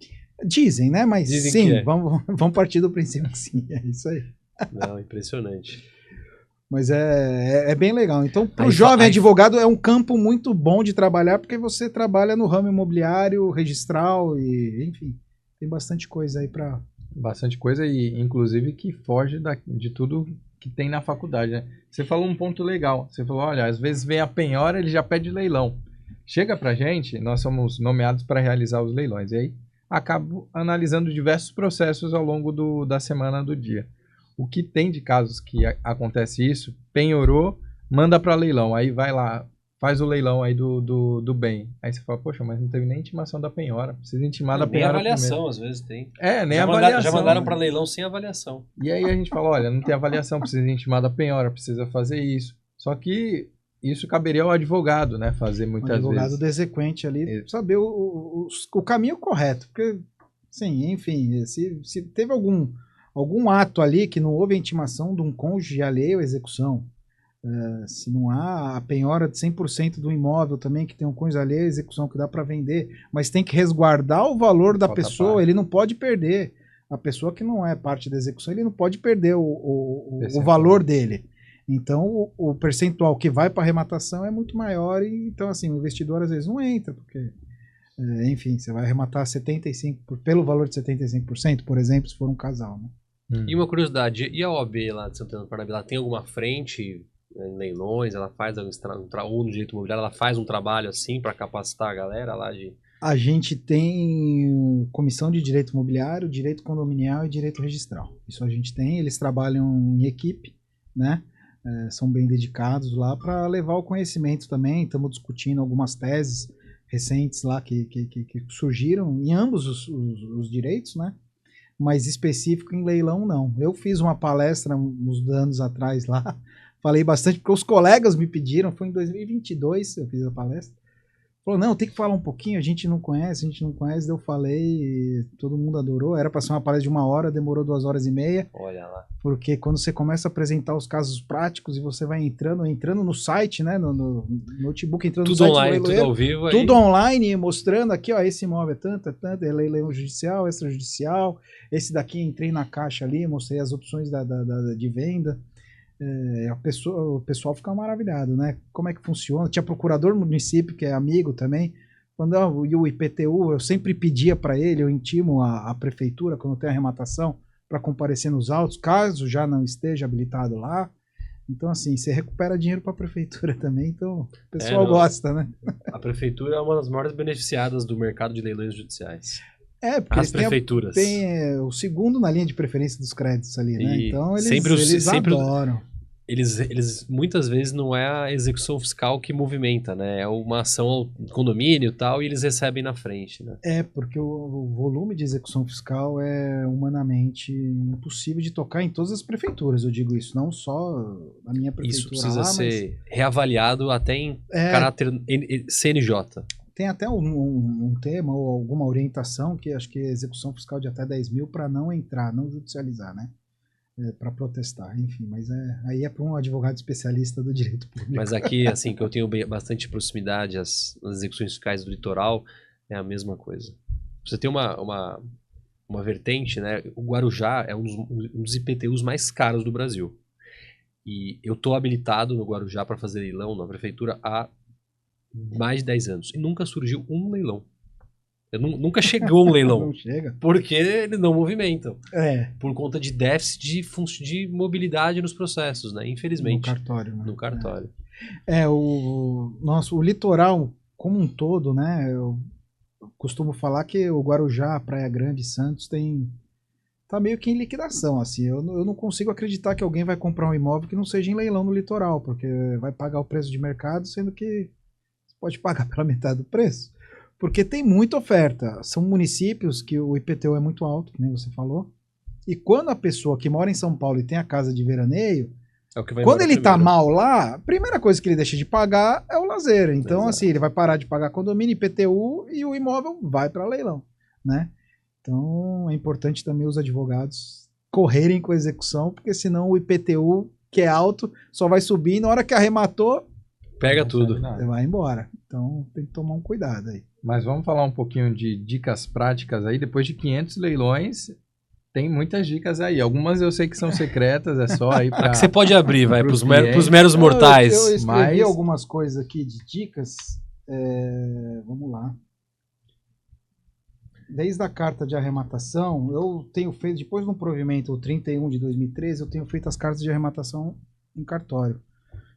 Dizem, né? Mas Dizem sim, que é. vamos partir do princípio que sim, é isso aí. Não, impressionante. Mas é bem legal. Então, para o Aí jovem aí- advogado é um campo muito bom de trabalhar, porque você trabalha no ramo imobiliário, registral e, enfim, tem bastante coisa aí para... Bastante coisa e, inclusive, que foge de tudo que tem na faculdade, né? Você falou um ponto legal. Você falou, olha, às vezes vem a penhora, ele já pede leilão. Chega pra gente, nós somos nomeados para realizar os leilões. E aí, acabo analisando diversos processos ao longo da semana do dia. O que tem de casos que acontece isso, penhorou, manda para leilão. Aí vai lá, faz o leilão aí do bem. Aí você fala, poxa, mas não teve nem intimação da penhora. Precisa intimar da Nem penhora avaliação, às vezes tem. primeiro. Nem Já avaliação. mandaram para leilão sem avaliação. E aí a gente fala, olha, não tem avaliação, precisa intimar da penhora, precisa fazer isso. Só que isso caberia ao advogado, né, fazer O muitas advogado vezes. do exequente ali, saber o caminho correto. Porque, sim, enfim, se teve algum ato ali que não houve a intimação de um cônjuge alheio à execução, se não há a penhora de 100% do imóvel também, que tem um cônjuge alheio à execução que dá para vender, mas tem que resguardar o valor da Falta pessoa, parte. ele não pode perder. a pessoa que não é parte da execução, ele não pode perder o valor dele. Então, o percentual que vai para arrematação é muito maior, e então, assim, o investidor às vezes não entra, porque, enfim, você vai arrematar 75%, pelo valor de 75%, por exemplo, se for um casal, né? E uma curiosidade, e a OAB lá de Santana do Parnaíba, ela tem alguma frente em leilões, ela faz ou no direito imobiliário, ela faz um trabalho assim para capacitar a galera lá de... A gente tem comissão de direito imobiliário, direito condominial e direito registral. Isso a gente tem, eles trabalham em equipe, né? São bem dedicados lá para levar o conhecimento também. Estamos discutindo algumas teses recentes lá que surgiram em ambos os direitos, né? Mas específico em leilão não. Eu fiz uma palestra uns anos atrás lá, falei bastante porque os colegas me pediram, foi em 2022 eu fiz a palestra. Falou, não, tem que falar um pouquinho, a gente não conhece, eu falei, todo mundo adorou, era para ser uma palestra de 1 hora, demorou 2 horas e meia. Olha lá. Porque quando você começa a apresentar os casos práticos e você vai entrando no site, né, no notebook, entrando tudo no site online, do leiloeiro, tudo ao vivo. tudo aí. online, mostrando aqui, ó, esse imóvel é tanto, é leilão judicial, extrajudicial, esse daqui entrei na caixa ali, mostrei as opções de venda. O pessoal fica maravilhado, né? Como é que funciona? Tinha procurador do município, que é amigo também. Quando e o IPTU, eu sempre pedia para ele, eu intimo a prefeitura, quando tem arrematação, para comparecer nos autos, caso já não esteja habilitado lá. Então, assim, você recupera dinheiro para a prefeitura também, então o pessoal gosta, né? A prefeitura é uma das maiores beneficiadas do mercado de leilões judiciais. Porque as prefeituras. Tem o segundo na linha de preferência dos créditos ali, né? Então, eles sempre adoram. Eles muitas vezes não é a execução fiscal que movimenta, né? É uma ação ao condomínio e tal, e eles recebem na frente, né? Porque o volume de execução fiscal é humanamente impossível de tocar em todas as prefeituras, eu digo isso, não só na minha prefeitura. Isso precisa ser reavaliado até em caráter CNJ. Tem até um tema ou alguma orientação que acho que é execução fiscal de até 10 mil para não entrar, não judicializar, né? Para protestar, enfim, mas aí é para um advogado especialista do direito público. Mas aqui, assim, que eu tenho bastante proximidade às execuções fiscais do litoral, é a mesma coisa. Você tem uma vertente, né? O Guarujá é um dos IPTUs mais caros do Brasil. E eu tô habilitado no Guarujá para fazer leilão na prefeitura há mais de 10 anos. E nunca surgiu um leilão. Nunca chegou um leilão. Não chega. Porque eles não movimentam. Por conta de déficit de mobilidade nos processos, né? Infelizmente. No cartório, né? No cartório. O litoral como um todo, né? Eu costumo falar que o Guarujá, Praia Grande, Santos tá meio que em liquidação, assim. Eu não consigo acreditar que alguém vai comprar um imóvel que não seja em leilão no litoral, porque vai pagar o preço de mercado, sendo que você pode pagar pela metade do preço. Porque tem muita oferta. São municípios que o IPTU é muito alto, que nem você falou. E quando a pessoa que mora em São Paulo e tem a casa de veraneio, quando ele tá mal lá, a primeira coisa que ele deixa de pagar é o lazer. Então, Exato. assim, ele vai parar de pagar condomínio, IPTU, e o imóvel vai para leilão, né? Então, é importante também os advogados correrem com a execução, porque senão o IPTU, que é alto, só vai subir e na hora que arrematou, pega tudo. você vai embora. Então, tem que tomar um cuidado aí. Mas vamos falar um pouquinho de dicas práticas aí. Depois de 500 leilões, tem muitas dicas aí. Algumas eu sei que são secretas, é só aí para... que você pode abrir, vai, pros clientes. meros mortais. Eu escrevi algumas coisas aqui de dicas. Vamos lá. Desde a carta de arrematação, eu tenho feito, depois do provimento 31 de 2013, eu tenho feito as cartas de arrematação em cartório.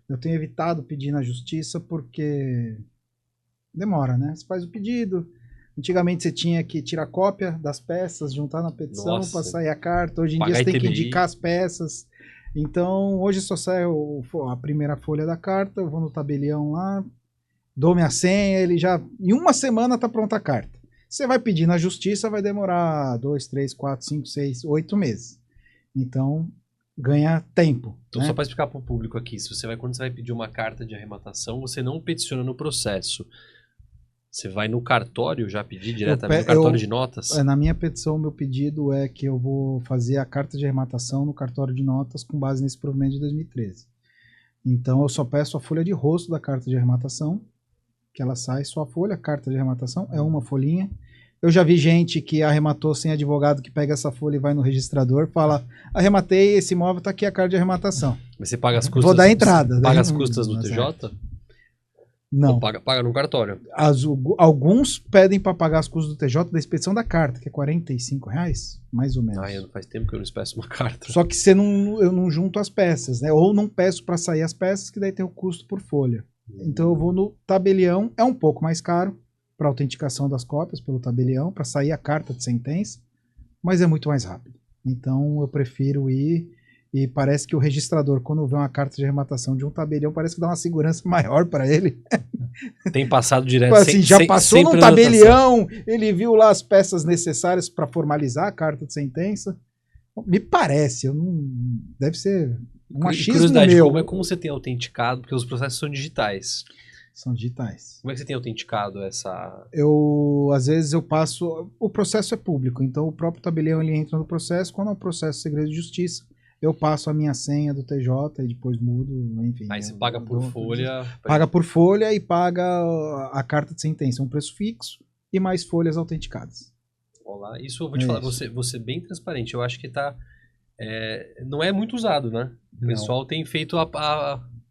Eu tenho evitado pedir na justiça porque demora, né? Você faz o pedido. Antigamente você tinha que tirar cópia das peças, juntar na petição para sair a carta. Hoje em dia você tem que indicar as peças. Então, hoje só sai a primeira folha da carta, eu vou no tabelião lá, dou minha senha, ele já... Em 1 semana tá pronta a carta. Você vai pedir na justiça, vai demorar 2, 3, 4, 5, 6, 8 meses. Então, ganha tempo. Então, né? só para explicar para o público aqui, quando você vai pedir uma carta de arrematação, você não peticiona no processo. Você vai no cartório já pedir diretamente no cartório de notas? Na minha petição, meu pedido é que eu vou fazer a carta de arrematação no cartório de notas com base nesse provimento de 2013. Então, eu só peço a folha de rosto da carta de arrematação, que ela sai só a folha, a carta de arrematação é uma folhinha. Eu já vi gente que arrematou sem advogado, que pega essa folha e vai no registrador, fala, arrematei, esse imóvel tá aqui a carta de arrematação. Mas você paga as custas... Vou dar entrada. Paga as custas do TJ? Não. Ou paga no cartório? Alguns pedem para pagar as custas do TJ da expedição da carta, que é R$45, mais ou menos. Não faz tempo que eu não peço uma carta. Só que eu não junto as peças, né? Ou não peço para sair as peças, que daí tem o custo por folha. Então eu vou no tabelião, é um pouco mais caro para autenticação das cópias pelo tabelião, para sair a carta de sentença, mas é muito mais rápido. Então eu prefiro ir, e parece que o registrador, quando vê uma carta de arrematação de um tabelião, parece que dá uma segurança maior para ele. Tem passado direto. Tipo assim, já passou num tabelião, ele viu lá as peças necessárias para formalizar a carta de sentença. Me parece, deve ser um achismo meu. Como você tem autenticado, porque os processos são digitais. São digitais. Como é que você tem autenticado essa... Às vezes eu passo... O processo é público, então o próprio tabelião ele entra no processo. Quando é um processo de segredo de justiça, eu passo a minha senha do TJ e depois mudo, enfim. Aí você paga por folha... Paga por folha e paga a carta de sentença, um preço fixo e mais folhas autenticadas. Olá, isso eu vou te falar, você bem transparente. Eu acho que não é muito usado, né? O pessoal tem feito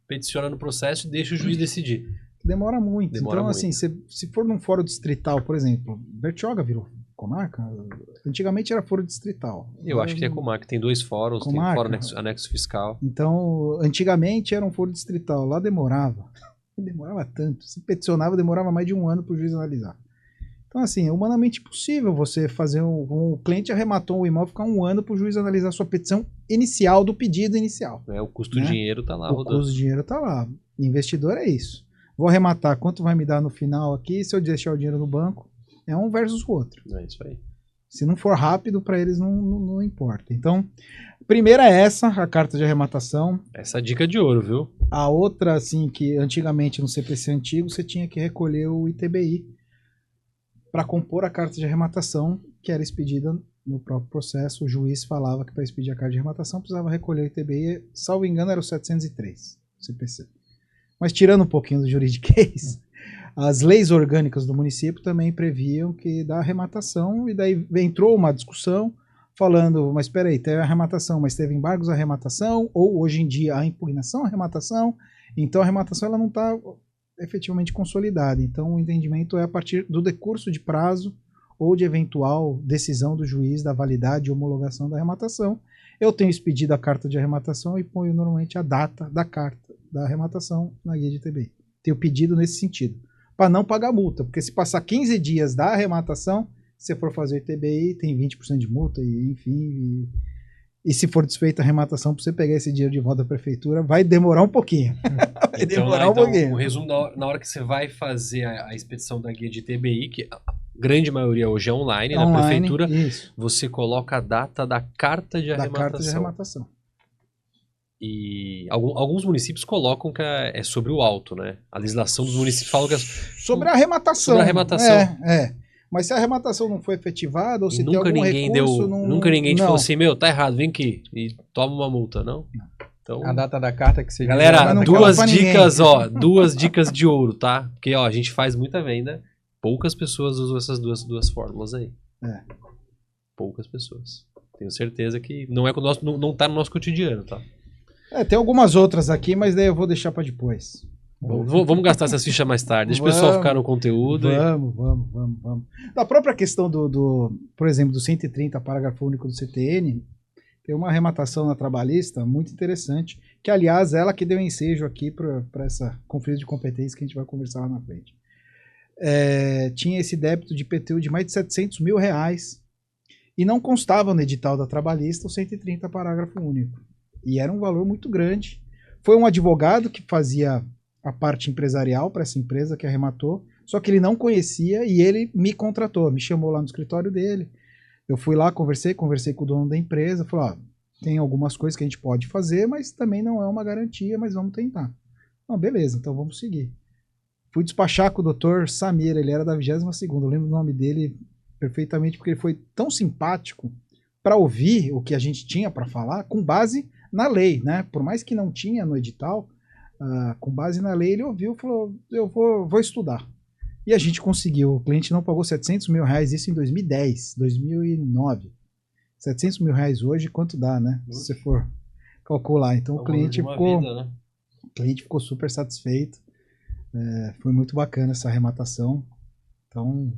peticiona no processo e deixa o juiz decidir. Demora muito. Então, assim, se for num fórum distrital, por exemplo, Bertioga virou comarca? Antigamente era fórum distrital. Eu acho que é comarca. Tem 2 fóruns, comarca. Tem fórum anexo fiscal. Então, antigamente era um fórum distrital. Lá demorava. Demorava tanto. Se peticionava, demorava mais de 1 ano para o juiz analisar. Então, assim, é humanamente impossível você fazer o cliente arrematou um imóvel, ficar 1 ano para o juiz analisar a sua petição inicial, do pedido inicial. O custo do dinheiro está lá rodando. O custo do dinheiro está lá. Investidor é isso. Vou arrematar, quanto vai me dar no final aqui, se eu deixar o dinheiro no banco, é um versus o outro. É isso aí. Se não for rápido, para eles não importa. Então, a primeira é essa, a carta de arrematação. Essa é a dica de ouro, viu? A outra, assim, que antigamente no CPC antigo, você tinha que recolher o ITBI para compor a carta de arrematação, que era expedida no próprio processo. O juiz falava que para expedir a carta de arrematação precisava recolher o ITBI, salvo engano era o 703, CPC. Mas tirando um pouquinho do juridiquês, as leis orgânicas do município também previam que da arrematação, e daí entrou uma discussão falando, mas espera aí, teve arrematação, mas teve embargos à arrematação, ou hoje em dia a impugnação à arrematação, então a arrematação ela não está efetivamente consolidada. Então o entendimento é a partir do decurso de prazo ou de eventual decisão do juiz da validade e homologação da arrematação. Eu tenho expedido a carta de arrematação e ponho normalmente a data da carta da arrematação na guia de ITBI. Tenho pedido nesse sentido, para não pagar multa, porque se passar 15 dias da arrematação, se você for fazer o ITBI, tem 20% de multa, e enfim, e se for desfeita a arrematação, para você pegar esse dinheiro de volta da prefeitura, vai demorar um pouquinho. Vai demorar um pouquinho. O resumo, na hora que você vai fazer a expedição da guia de ITBI, que a grande maioria hoje é online na prefeitura, isso. Você coloca a data da carta de arrematação. Da carta de arrematação. E alguns municípios colocam que é sobre o auto, né? A legislação dos municípios fala que é sobre a arrematação. Sobre a arrematação. Mas se a arrematação não foi efetivada, ou se tem algum recurso... Nunca ninguém falou assim, meu, tá errado, vem aqui e toma uma multa, não? Então, a data da carta que você... Galera, duas dicas de ouro, tá? Porque, ó, a gente faz muita venda, poucas pessoas usam essas duas fórmulas aí. Poucas pessoas. Tenho certeza que não tá no nosso cotidiano, tá? Tem algumas outras aqui, mas daí eu vou deixar para depois. Vamos gastar essas fichas mais tarde. Deixa o pessoal ficar no conteúdo. Vamos. Da própria questão por exemplo, do 130, parágrafo único do CTN, tem uma arrematação na trabalhista muito interessante, que aliás ela que deu ensejo aqui para essa conflito de competência que a gente vai conversar lá na frente. Tinha esse débito de IPTU de mais de R$700 mil e não constava no edital da trabalhista o 130, parágrafo único. E era um valor muito grande. Foi um advogado que fazia a parte empresarial para essa empresa que arrematou, só que ele não conhecia e ele me contratou, me chamou lá no escritório dele. Eu fui lá, conversei com o dono da empresa, falei, tem algumas coisas que a gente pode fazer, mas também não é uma garantia, mas vamos tentar. Beleza, então vamos seguir. Fui despachar com o doutor Samir, ele era da 22ª, eu lembro o nome dele perfeitamente, porque ele foi tão simpático para ouvir o que a gente tinha para falar, com base na lei, né? Por mais que não tinha no edital, com base na lei, ele ouviu e falou, eu vou estudar. E a gente conseguiu. O cliente não pagou R$700 mil, isso em 2010, 2009. R$700 mil hoje, quanto dá, né? Se você for calcular. Então o cliente ficou, vida, né? o cliente ficou super satisfeito. Foi muito bacana essa arrematação. Então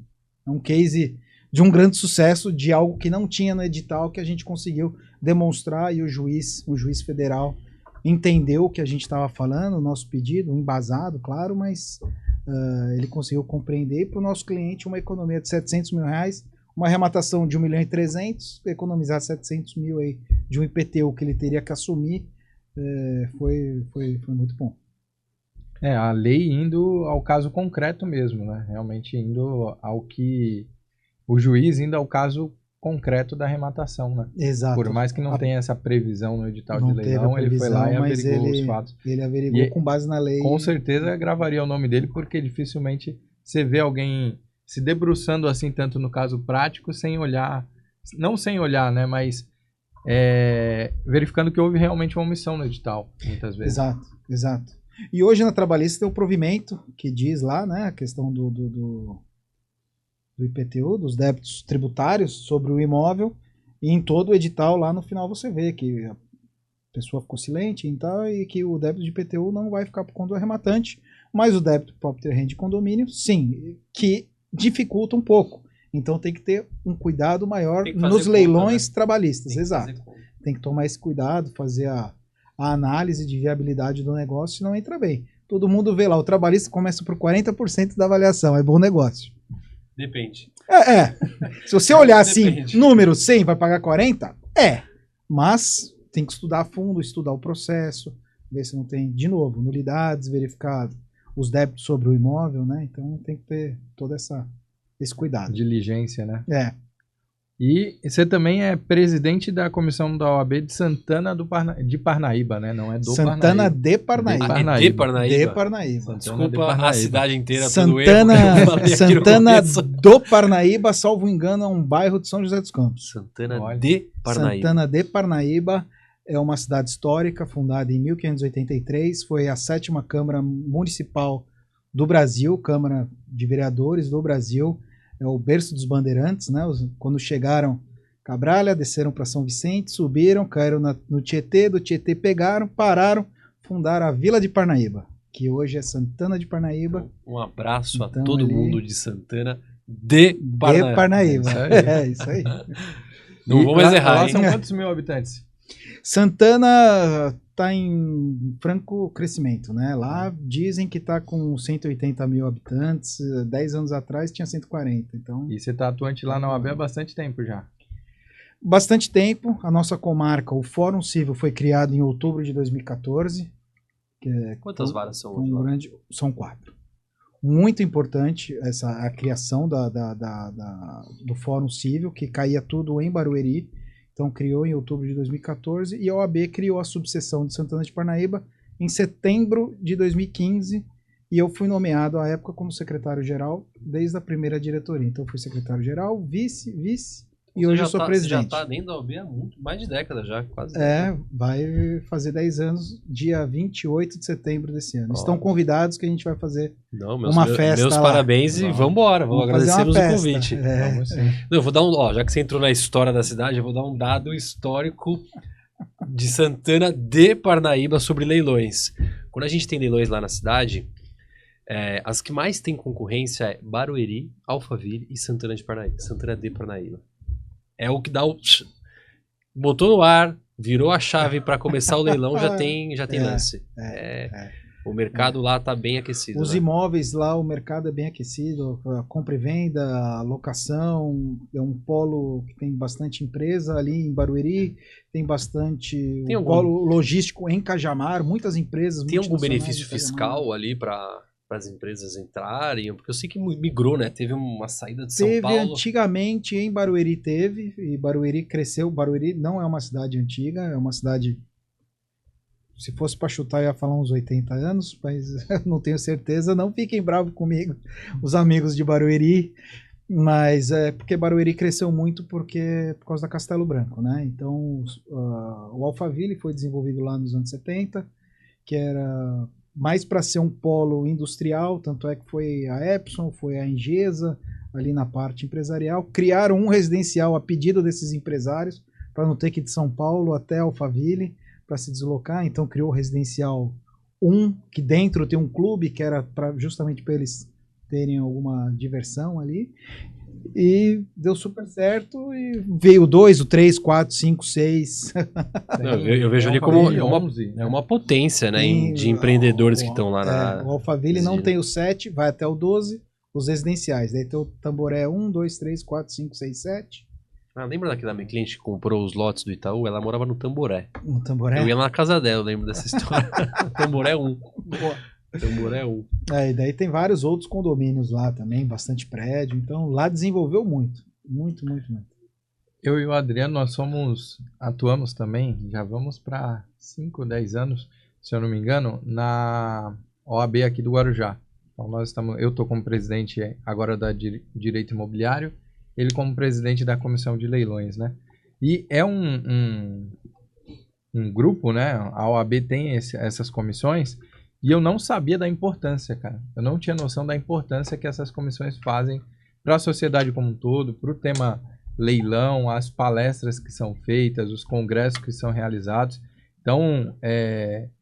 é um case de um grande sucesso, de algo que não tinha no edital, que a gente conseguiu demonstrar, e o juiz federal entendeu o que a gente estava falando, o nosso pedido, embasado, claro, mas ele conseguiu compreender, e para o nosso cliente uma economia de R$700 mil, uma arrematação de 1.300.000, economizar 700 mil aí de um IPTU que ele teria que assumir, foi muito bom. A lei indo ao caso concreto mesmo, né? Realmente indo ao que... O juiz indo ao caso concreto da arrematação, né? Exato. Por mais que não tenha essa previsão no edital de leilão, ele foi lá e averigou os fatos. Ele averigou com base na lei. Com certeza gravaria o nome dele, porque dificilmente você vê alguém se debruçando assim, tanto no caso prático, sem olhar, não sem olhar, né? Mas verificando que houve realmente uma omissão no edital, muitas vezes. Exato. E hoje na trabalhista tem o provimento, que diz lá, né, a questão do IPTU, dos débitos tributários sobre o imóvel, e em todo o edital lá no final você vê que a pessoa ficou silente e que o débito de IPTU não vai ficar por conta do arrematante, mas o débito property rent de condomínio, sim, que dificulta um pouco. Então tem que ter um cuidado maior nos leilões trabalhistas, exato. Tem que tomar esse cuidado, fazer a análise de viabilidade do negócio, senão entra bem. Todo mundo vê lá, o trabalhista começa por 40% da avaliação, é bom negócio. Depende. Se você olhar assim, número 100 vai pagar 40? Mas tem que estudar a fundo, estudar o processo, ver se não tem, de novo, nulidades, verificar os débitos sobre o imóvel, né? Então tem que ter todo esse cuidado. Diligência, né? E você também é presidente da comissão da OAB de Santana de Parnaíba, né? Não é do Santana Parnaíba. de Parnaíba. De Parnaíba. De Parnaíba. Desculpa a cidade inteira Santana, pelo erro que eu falei Santana do Parnaíba, salvo engano, é um bairro de São José dos Campos. Santana de Parnaíba. Santana de Parnaíba é uma cidade histórica, fundada em 1583, foi a 7ª Câmara Municipal do Brasil, Câmara de Vereadores do Brasil, é o berço dos bandeirantes, né? Quando chegaram Cabralha, desceram para São Vicente, subiram, caíram no Tietê, do Tietê pegaram, pararam, fundaram a Vila de Parnaíba, que hoje é Santana de Parnaíba. Um abraço então, a todo mundo de Santana de Parnaíba. De Parnaíba. Isso aí. Não vou mais errar, lá são quantos mil habitantes? Santana está em franco crescimento, né? Lá dizem que está com 180 mil habitantes, 10 anos atrás tinha 140. Então... E você está atuante lá na OAB há bastante tempo já? Bastante tempo. A nossa comarca, o Fórum Civil, foi criado em outubro de 2014. Quantas varas são hoje? São 4. Muito importante a criação do Fórum Civil, que caía tudo em Barueri. Então criou em outubro de 2014 e a OAB criou a subseção de Santana de Parnaíba em setembro de 2015 e eu fui nomeado à época como secretário-geral desde a primeira diretoria. Então eu fui secretário-geral, vice e hoje eu sou presidente. Você já está dentro da OAB há mais de década já, quase. Vai fazer 10 anos, dia 28 de setembro desse ano. Estão convidados que a gente vai fazer uma festa. Meus parabéns e vambora. Agradecemos o convite. Eu vou dar já que você entrou na história da cidade, eu vou dar um dado histórico de Santana de Parnaíba sobre leilões. Quando a gente tem leilões lá na cidade, as que mais tem concorrência é Barueri, Alphaville e Santana de Parnaíba. É o que dá o... Botou no ar, virou a chave para começar o leilão, já tem lance. O mercado lá tá bem aquecido. Os imóveis lá, o mercado é bem aquecido. A compra e venda, a locação, é um polo que tem bastante empresa ali em Barueri, tem bastante polo logístico em Cajamar, muitas empresas. Tem algum benefício fiscal ali para as empresas entrarem? Porque eu sei que migrou, né? Teve uma saída de São Paulo. Antigamente em Barueri e Barueri cresceu. Barueri não é uma cidade antiga, é uma cidade, se fosse para chutar eu ia falar uns 80 anos, mas não tenho certeza, não fiquem bravos comigo, os amigos de Barueri, mas é porque Barueri cresceu muito por causa da Castelo Branco, né? Então o Alphaville foi desenvolvido lá nos anos 70, que era mais para ser um polo industrial, tanto é que foi a Epson, foi a Engesa, ali na parte empresarial, criaram um residencial a pedido desses empresários, para não ter que ir de São Paulo até Alphaville para se deslocar, então criou o residencial 1, que dentro tem um clube, que era justamente para eles terem alguma diversão ali, e deu super certo, e veio o 2, o 3, 4, 5, 6. Eu vejo ali como uma potência, né, de empreendedores que estão lá o Alphaville não tem o 7, vai até o 12, os residenciais. Daí tem o Tamboré 1, 2, 3, 4, 5, 6, 7. Lembra daquela minha cliente que comprou os lotes do Itaú? Ela morava no Tamboré. No Tamboré? Eu ia na casa dela, eu lembro dessa história. Tamboré 1. Boa. Tamboré 1. E daí tem vários outros condomínios lá também, bastante prédio. Então lá desenvolveu muito. Muito, muito, muito. Eu e o Adriano, nós atuamos também, já vamos para 5, 10 anos, se eu não me engano, na OAB aqui do Guarujá. Então eu estou como presidente agora da Direito Imobiliário, ele como presidente da Comissão de Leilões, né? E é um grupo, né? A OAB tem essas comissões, e eu não sabia da importância, cara. Eu não tinha noção da importância que essas comissões fazem para a sociedade como um todo, para o tema leilão, as palestras que são feitas, os congressos que são realizados. Então,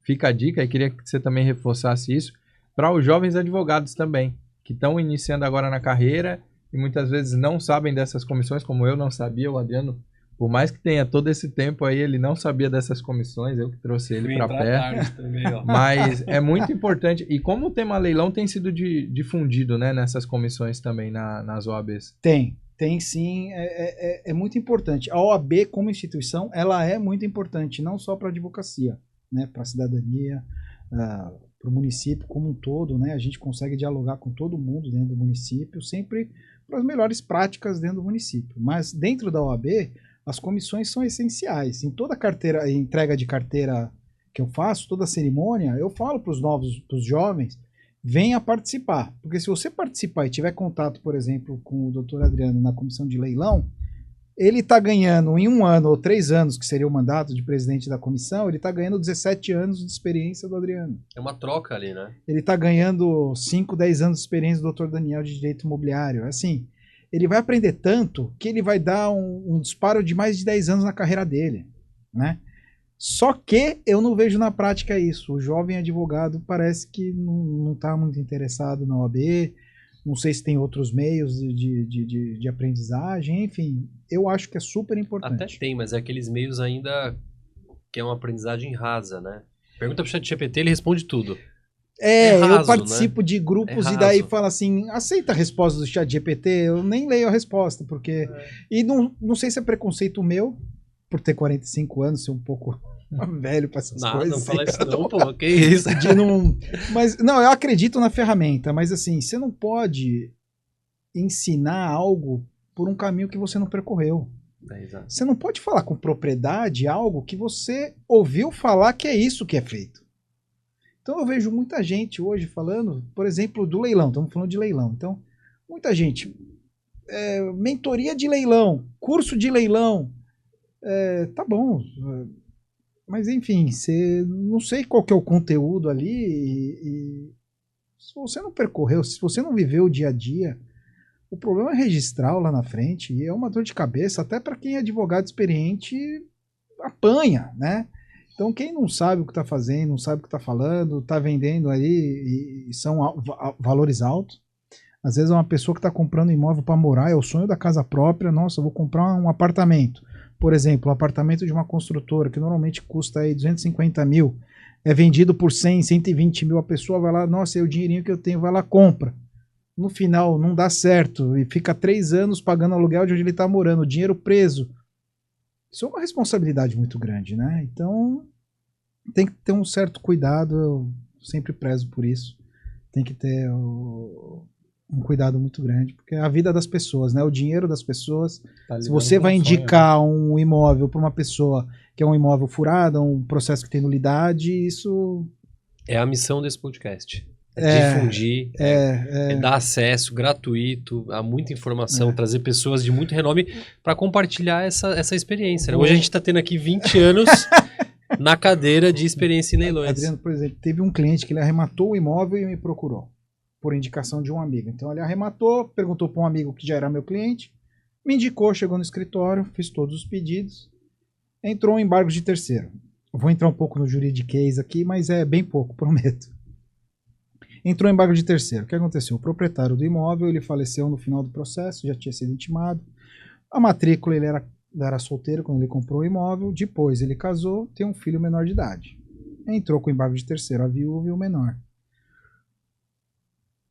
fica a dica, e queria que você também reforçasse isso, para os jovens advogados também, que estão iniciando agora na carreira e muitas vezes não sabem dessas comissões, como eu não sabia. O Adriano, por mais que tenha todo esse tempo aí, ele não sabia dessas comissões, eu que trouxe ele para perto. Também, mas é muito importante. E como o tema leilão tem sido difundido, né, nessas comissões também, nas OABs? Tem sim, é muito importante. A OAB como instituição, ela é muito importante, não só para a advocacia, né, para a cidadania, para o município como um todo, né? A gente consegue dialogar com todo mundo dentro do município, sempre para as melhores práticas dentro do município. Mas dentro da OAB, as comissões são essenciais. Em toda entrega de carteira que eu faço, toda cerimônia, eu falo para os jovens, venha participar. Porque se você participar e tiver contato, por exemplo, com o doutor Adriano na comissão de leilão, ele está ganhando em 1 ano ou 3 anos, que seria o mandato de presidente da comissão, ele está ganhando 17 anos de experiência do Adriano. É uma troca ali, né? Ele está ganhando 5, 10 anos de experiência do doutor Daniel de Direito Imobiliário. Assim, ele vai aprender tanto que ele vai dar um disparo de mais de 10 anos na carreira dele, né? Só que eu não vejo na prática isso. O jovem advogado parece que não está muito interessado na OAB, não sei se tem outros meios de aprendizagem, enfim, eu acho que é super importante. Até tem, mas é aqueles meios ainda que é uma aprendizagem rasa, né? Pergunta pro ChatGPT, ele responde tudo. Raso, eu participo de grupos e daí fala assim, aceita a resposta do ChatGPT? Eu nem leio a resposta, porque... E não sei se é preconceito meu, por ter 45 anos, ser um pouco... velho pra essas coisas. Não fala isso não, pô, que isso? Mas, não, eu acredito na ferramenta, mas assim, você não pode ensinar algo por um caminho que você não percorreu. Você não pode falar com propriedade algo que você ouviu falar que é isso que é feito. Então eu vejo muita gente hoje falando, por exemplo, do leilão, estamos falando de leilão, então, muita gente, mentoria de leilão, curso de leilão, tá bom, mas enfim, não sei qual que é o conteúdo ali, e se você não percorreu, se você não viveu o dia a dia, o problema é registrar lá na frente, e é uma dor de cabeça, até para quem é advogado experiente, apanha, né? Então quem não sabe o que está fazendo, não sabe o que está falando, está vendendo aí, e são valores altos. Às vezes é uma pessoa que está comprando imóvel para morar, é o sonho da casa própria, nossa, eu vou comprar um apartamento. Por exemplo, um apartamento de uma construtora, que normalmente custa aí 250 mil, é vendido por 100, 120 mil, a pessoa vai lá, nossa, é o dinheirinho que eu tenho, vai lá, compra. No final, não dá certo, e fica 3 anos pagando aluguel de onde ele está morando, o dinheiro preso. Isso é uma responsabilidade muito grande, né? Então, tem que ter um certo cuidado, eu sempre prezo por isso. Tem que ter um cuidado muito grande, porque é a vida das pessoas, né? O dinheiro das pessoas. Se você vai indicar um imóvel para uma pessoa que é um imóvel furado, um processo que tem nulidade, isso... É a missão desse podcast. Difundir, dar acesso gratuito a muita informação, trazer pessoas de muito renome para compartilhar essa experiência. Né? Hoje a gente está tendo aqui 20 anos na cadeira de experiência em leilões. Adriano, por exemplo, teve um cliente que ele arrematou o imóvel e me procurou, por indicação de um amigo. Então ele arrematou, perguntou para um amigo que já era meu cliente, me indicou, chegou no escritório, fiz todos os pedidos, entrou um embargo de terceiro. Vou entrar um pouco no juridiquês aqui, mas é bem pouco, prometo. Entrou em embargo de terceiro. O que aconteceu? O proprietário do imóvel, ele faleceu no final do processo, já tinha sido intimado. A matrícula, ele era solteiro quando ele comprou o imóvel. Depois ele casou, tem um filho menor de idade. Entrou com embargo de terceiro, a viúva e o menor.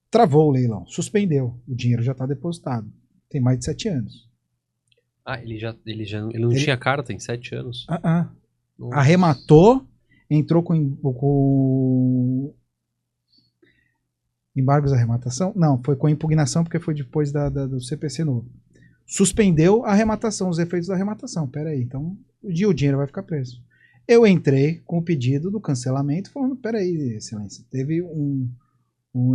Travou o leilão, suspendeu. O dinheiro já está depositado. Tem mais de 7 anos. Ah, ele não tinha carta em 7 anos? Arrematou, entrou com embargos da arrematação? Não, foi com impugnação porque foi depois do CPC novo. Suspendeu a arrematação, os efeitos da arrematação. Peraí, então o dinheiro vai ficar preso. Eu entrei com o pedido do cancelamento falando, peraí, excelência, teve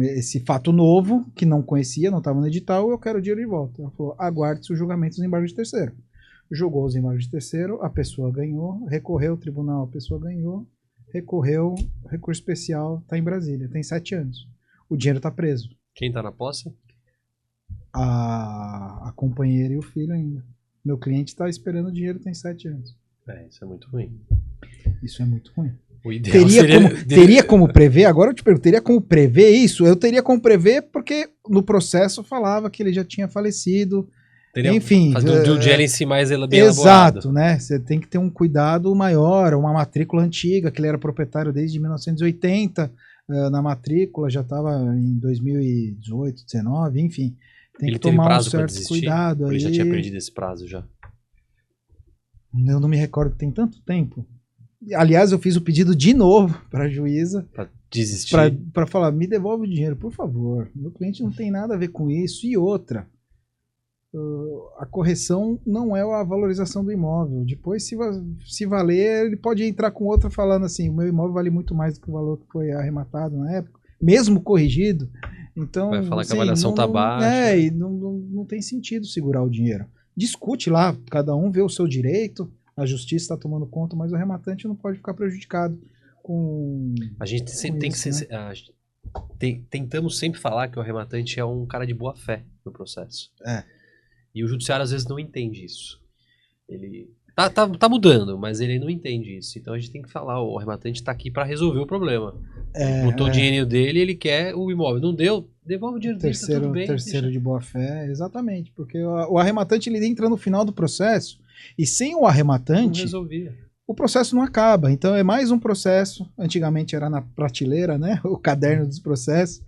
esse fato novo que não conhecia, não estava no edital, eu quero o dinheiro de volta. Ela falou, aguarde-se o julgamento dos embargos de terceiro. Julgou os embargos de terceiro, a pessoa ganhou, recorreu ao tribunal, a pessoa ganhou, recorreu, recurso especial, está em Brasília, tem 7 anos. O dinheiro está preso. Quem está na posse? A companheira e o filho ainda. Meu cliente está esperando o dinheiro, tem 7 anos. Isso é muito ruim. Isso é muito ruim. O ideal teria como prever, agora eu te pergunto, teria como prever isso? Eu teria como prever porque no processo falava que ele já tinha falecido. Enfim. Fazer um due diligence mais bem elaborado. Exato, né? Você tem que ter um cuidado maior, uma matrícula antiga, que ele era proprietário desde 1980, na matrícula, já estava em 2018, 19, enfim. Tem que tomar um certo cuidado aí. Ele já tinha perdido esse prazo já. Eu não me recordo que tem tanto tempo. Aliás, eu fiz o pedido de novo para a juíza. Para desistir. Para falar, me devolve o dinheiro, por favor. Meu cliente não tem nada a ver com isso. E outra, a correção não é a valorização do imóvel. Depois, se valer, ele pode entrar com outra falando assim, o meu imóvel vale muito mais do que o valor que foi arrematado na época, mesmo corrigido. Então, vai falar que a avaliação está baixa. E não tem sentido segurar o dinheiro. Discute lá, cada um vê o seu direito, a justiça está tomando conta, mas o rematante não pode ficar prejudicado com. A gente tem que ser. Tentamos sempre falar que o rematante é um cara de boa fé no processo. E o judiciário às vezes não entende isso. Ele tá mudando, mas ele não entende isso. Então a gente tem que falar, o rematante está aqui para resolver o problema. Botou o dinheirinho dele, ele quer o imóvel. Não deu, devolve o dinheiro dele, tá tudo bem. Terceiro de boa fé, exatamente. Porque o arrematante ele entra no final do processo e sem o arrematante, não resolvia. O processo não acaba. Então é mais um processo. Antigamente era na prateleira, né? O caderno dos processos.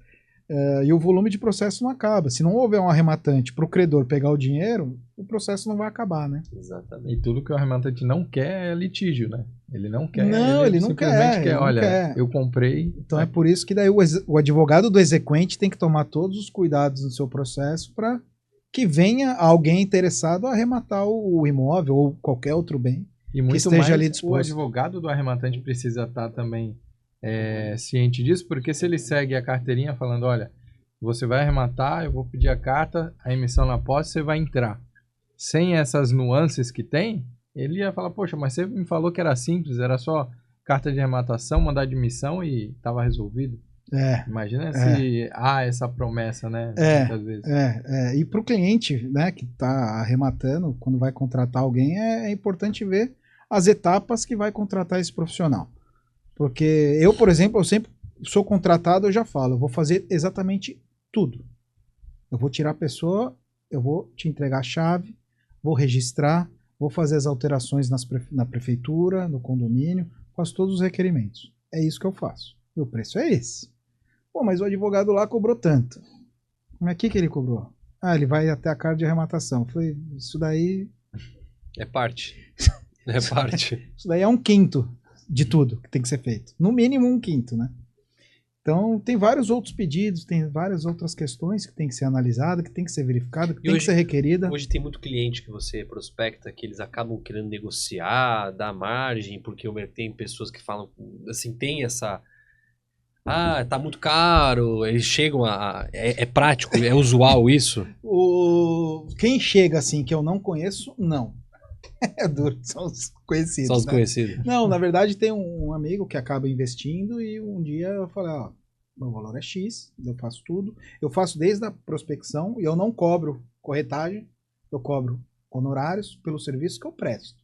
E o volume de processo não acaba. Se não houver um arrematante para o credor pegar o dinheiro, o processo não vai acabar, né? Exatamente. E tudo que o arrematante não quer é litígio, né? Ele não quer. Não, ele não quer. Olha, eu comprei. Então é por isso que daí o advogado do exequente tem que tomar todos os cuidados no seu processo para que venha alguém interessado a arrematar o imóvel ou qualquer outro bem e muito que esteja mais ali disposto. O advogado do arrematante precisa estar também ciente disso, porque se ele segue a carteirinha falando, olha, você vai arrematar, eu vou pedir a carta, a emissão na posse, você vai entrar. Sem essas nuances que tem, ele ia falar, poxa, mas você me falou que era simples, era só carta de arrematação, mandar de emissão e estava resolvido. Imagina se há essa promessa, né? Muitas vezes. E para o cliente, né, que está arrematando, quando vai contratar alguém, é importante ver as etapas que vai contratar esse profissional. Porque eu, por exemplo, eu sempre sou contratado, eu já falo, eu vou fazer exatamente tudo. Eu vou tirar a pessoa, eu vou te entregar a chave, vou registrar, vou fazer as alterações na prefeitura, no condomínio, faço todos os requerimentos. É isso que eu faço. E o preço é esse. Pô, mas o advogado lá cobrou tanto. Mas o que ele cobrou? Ele vai até a carta de arrematação. Eu falei, isso daí... É parte. É parte. Isso daí é 1/5 de tudo que tem que ser feito. No mínimo 1/5, né? Então, tem vários outros pedidos, tem várias outras questões que tem que ser analisada, que tem que ser verificada, que tem que ser requerida. Hoje tem muito cliente que você prospecta que eles acabam querendo negociar, dar margem, porque tem pessoas que falam, assim, tem essa... tá muito caro, eles chegam é prático, é usual isso? Quem chega assim, que eu não conheço, não. É duro, são os conhecidos. Só os né? conhecidos. Não, na verdade tem um amigo que acaba investindo e um dia eu falei, ó, meu valor é X, eu faço tudo. Eu faço desde a prospecção e eu não cobro corretagem, eu cobro honorários pelo serviço que eu presto.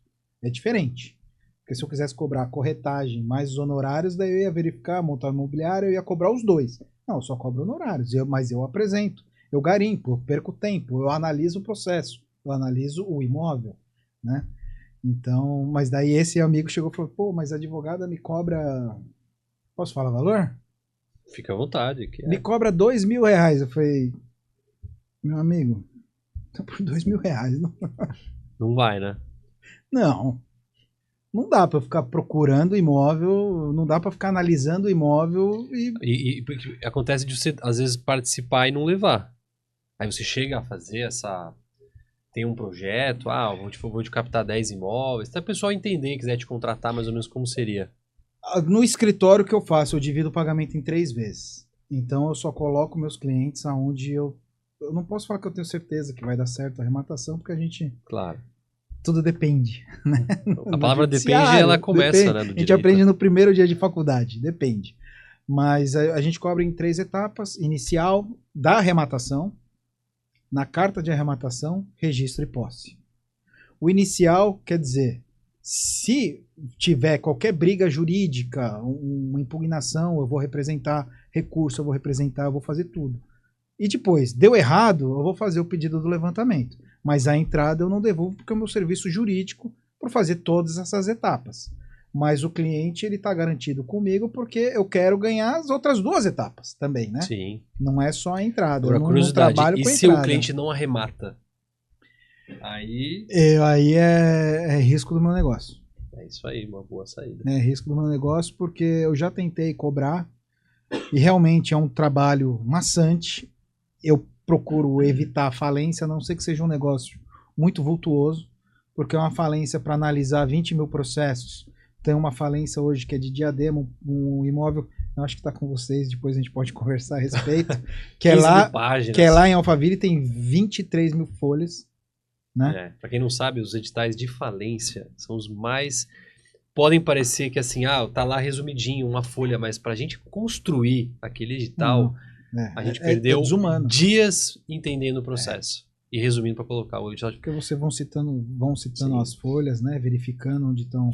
É diferente. Porque se eu quisesse cobrar corretagem mais os honorários, daí eu ia verificar, montar imobiliário, eu ia cobrar os dois. Não, eu só cobro honorários, mas eu apresento, eu garimpo, eu perco tempo, eu analiso o processo, eu analiso o imóvel, né? Então, mas daí esse amigo chegou e falou, pô, mas a advogada me cobra, posso falar valor? Fica à vontade. Que Me cobra R$2.000. Eu falei, meu amigo, tá por R$2.000. Não vai, né? Não, não dá pra eu ficar procurando imóvel, não dá pra ficar analisando imóvel e... Porque acontece de você, às vezes, participar e não levar. Aí você chega a fazer essa... Tem um projeto, vou te captar 10 imóveis. Até o pessoal entender, quiser te contratar mais ou menos como seria. No escritório que eu faço, eu divido o pagamento em 3 vezes. Então eu só coloco meus clientes aonde eu não posso falar que eu tenho certeza que vai dar certo a arrematação, porque a gente... Claro. Tudo depende. Né? A palavra depende, ela começa, depende. né? A gente aprende no primeiro dia de faculdade, depende. Mas a gente cobra em 3 etapas: inicial, da arrematação, na carta de arrematação, registro e posse. O inicial quer dizer, se tiver qualquer briga jurídica, uma impugnação, eu vou representar recurso, eu vou fazer tudo. E depois, deu errado, eu vou fazer o pedido do levantamento. Mas a entrada eu não devolvo porque é o meu serviço jurídico por fazer todas essas etapas. Mas o cliente ele está garantido comigo porque eu quero ganhar as outras 2 etapas também, né? Sim. Não é só a entrada. Agora, eu não curiosidade, trabalho e com a se entrada. o cliente não arremata? Aí... Aí é risco do meu negócio. É isso aí, uma boa saída. É risco do meu negócio porque eu já tentei cobrar e realmente é um trabalho maçante. Eu procuro evitar a falência, a não ser que seja um negócio muito vultuoso, porque é uma falência para analisar 20 mil processos. Tem uma falência hoje que é de Diadema, um imóvel, eu acho que está com vocês, depois a gente pode conversar a respeito, que é lá em Alphaville, tem 23 mil folhas. Né? Para quem não sabe, os editais de falência são os mais... Podem parecer que assim, tá lá resumidinho, uma folha, mas para a gente construir aquele edital... A gente perdeu dias entendendo o processo e resumindo para colocar o edital. Porque vocês vão citando as folhas, né? Verificando onde estão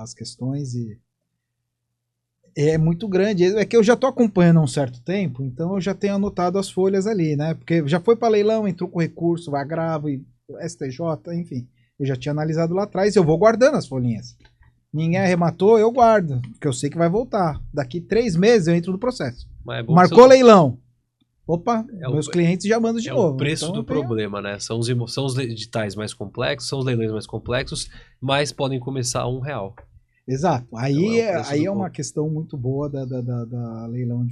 as questões e é muito grande. É que eu já estou acompanhando há um certo tempo, então eu já tenho anotado as folhas ali, né? Porque já foi para leilão, entrou com recurso, vai agravo, STJ, enfim. Eu já tinha analisado lá atrás, eu vou guardando as folhinhas. Ninguém arrematou, eu guardo, porque eu sei que vai voltar. Daqui 3 meses eu entro no processo. Marcou leilão. Opa, meus clientes já mandam de novo. É o preço do problema, né? São os editais mais complexos, são os leilões mais complexos, mas podem começar a R$1. Exato. Aí é uma questão muito boa da leilão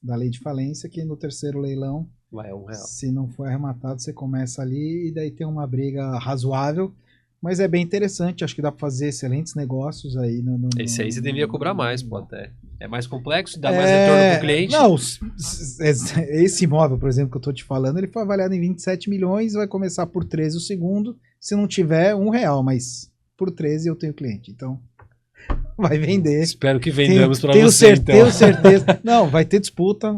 da lei de falência, que no terceiro leilão, vai R$1. Se não for arrematado, você começa ali e daí tem uma briga razoável. Mas é bem interessante, acho que dá para fazer excelentes negócios aí. Esse aí você devia cobrar mais, pô, até. É mais complexo, dá mais retorno pro cliente? Não, esse imóvel, por exemplo, que eu estou te falando, ele foi avaliado em 27 milhões, vai começar por 13 o segundo, se não tiver R$1, mas por 13 eu tenho cliente, então vai vender. Espero que vendamos para você, então. Tenho certeza. Não, vai ter disputa,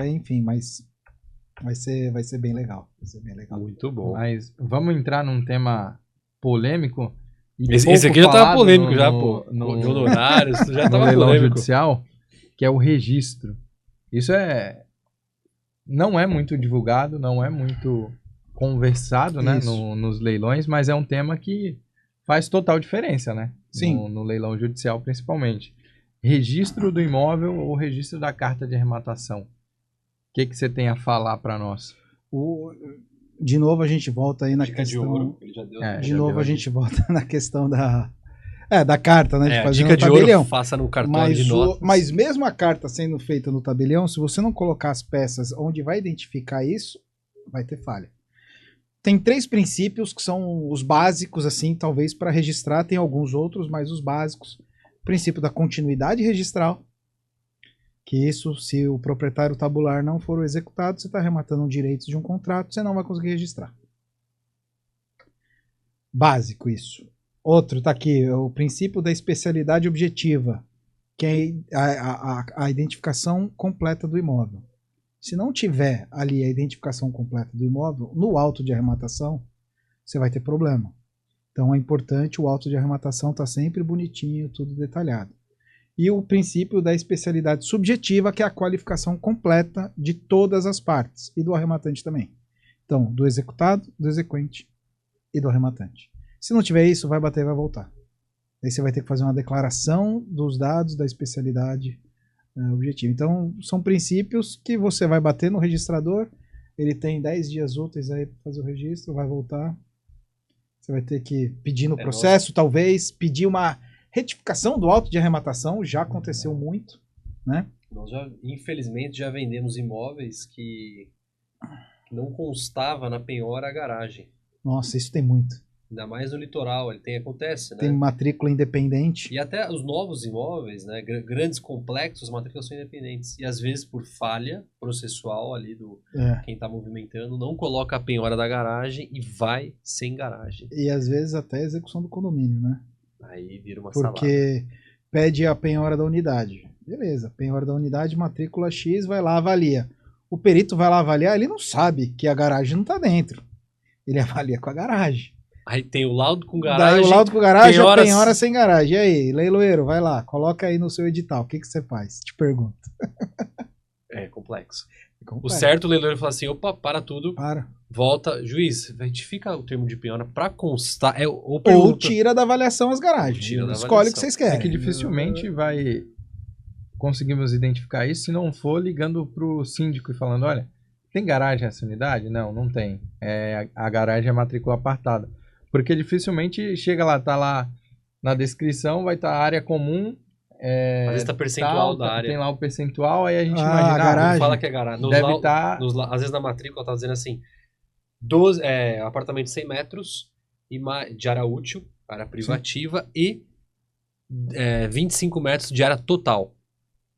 enfim, mas vai ser bem legal. Vai ser bem legal. Muito bom. Mas vamos entrar num tema polêmico. Esse aqui já tava polêmico, pô. De honorários, já tava leilão polêmico. Judicial, que é o registro. Isso não é muito divulgado, não é muito conversado, né, nos leilões, mas é um tema que faz total diferença, né? Sim. No leilão judicial, principalmente. Registro do imóvel ou registro da carta de arrematação. O que você tem a falar para nós? De novo a gente volta aí na dica questão... de ouro. Ele já deu, de novo a gente volta na questão da carta, né? De fazer dica no de tabelião. Ouro, faça no cartório de notas. Mas mesmo a carta sendo feita no tabelião, se você não colocar as peças onde vai identificar isso, vai ter falha. Tem 3 princípios que são os básicos, assim, talvez para registrar. Tem alguns outros, mas os básicos. O princípio da continuidade registral. Que isso, se o proprietário tabular não for executado, você está arrematando direitos de um contrato, você não vai conseguir registrar. Básico isso. Outro tá aqui, o princípio da especialidade objetiva, que é a identificação completa do imóvel. Se não tiver ali a identificação completa do imóvel, no auto de arrematação, você vai ter problema. Então é importante o auto de arrematação estar sempre bonitinho, tudo detalhado. E o princípio da especialidade subjetiva, que é a qualificação completa de todas as partes, e do arrematante também. Então, do executado, do exequente e do arrematante. Se não tiver isso, vai bater e vai voltar. Aí você vai ter que fazer uma declaração dos dados da especialidade objetiva. Então, são princípios que você vai bater no registrador, ele tem 10 dias úteis aí para fazer o registro, vai voltar. Você vai ter que pedir no processo, talvez, pedir uma retificação do auto de arrematação, já aconteceu muito, né? Nós já, infelizmente, já vendemos imóveis que não constava na penhora a garagem. Nossa, isso tem muito. Ainda mais no litoral, acontece, né? Tem matrícula independente. E até os novos imóveis, né? Grandes complexos, as matrículas são independentes. E às vezes por falha processual ali do quem está movimentando, não coloca a penhora da garagem e vai sem garagem. E às vezes até a execução do condomínio, né? Aí vira uma salada. Porque pede a penhora da unidade. Beleza, penhora da unidade, matrícula X, vai lá, avalia. O perito vai lá avaliar, ele não sabe que a garagem não está dentro. Ele avalia com a garagem. Aí tem o laudo com garagem. Daí o laudo com garagem, a penhora sem garagem. E aí, leiloeiro, vai lá, coloca aí no seu edital. O que você faz? Te pergunto. É complexo. O certo, o leiloeiro fala assim, opa, para tudo. Para. Volta, juiz, retifica o termo de penhora para constar. Ou tira da avaliação as garagens. Escolhe o que vocês querem. É que dificilmente conseguimos identificar isso se não for ligando pro síndico e falando, olha, tem garagem essa unidade? Não, não tem. A garagem é matrícula apartada. Porque dificilmente chega lá, tá lá na descrição, vai estar área comum. Às vezes tá percentual da área. Tem lá o percentual, aí a gente imagina. A garagem. Fala que é garagem. Deve estar. Às vezes na matrícula tá dizendo assim: apartamento de 100 metros de área útil, área privativa, e 25 metros de área total.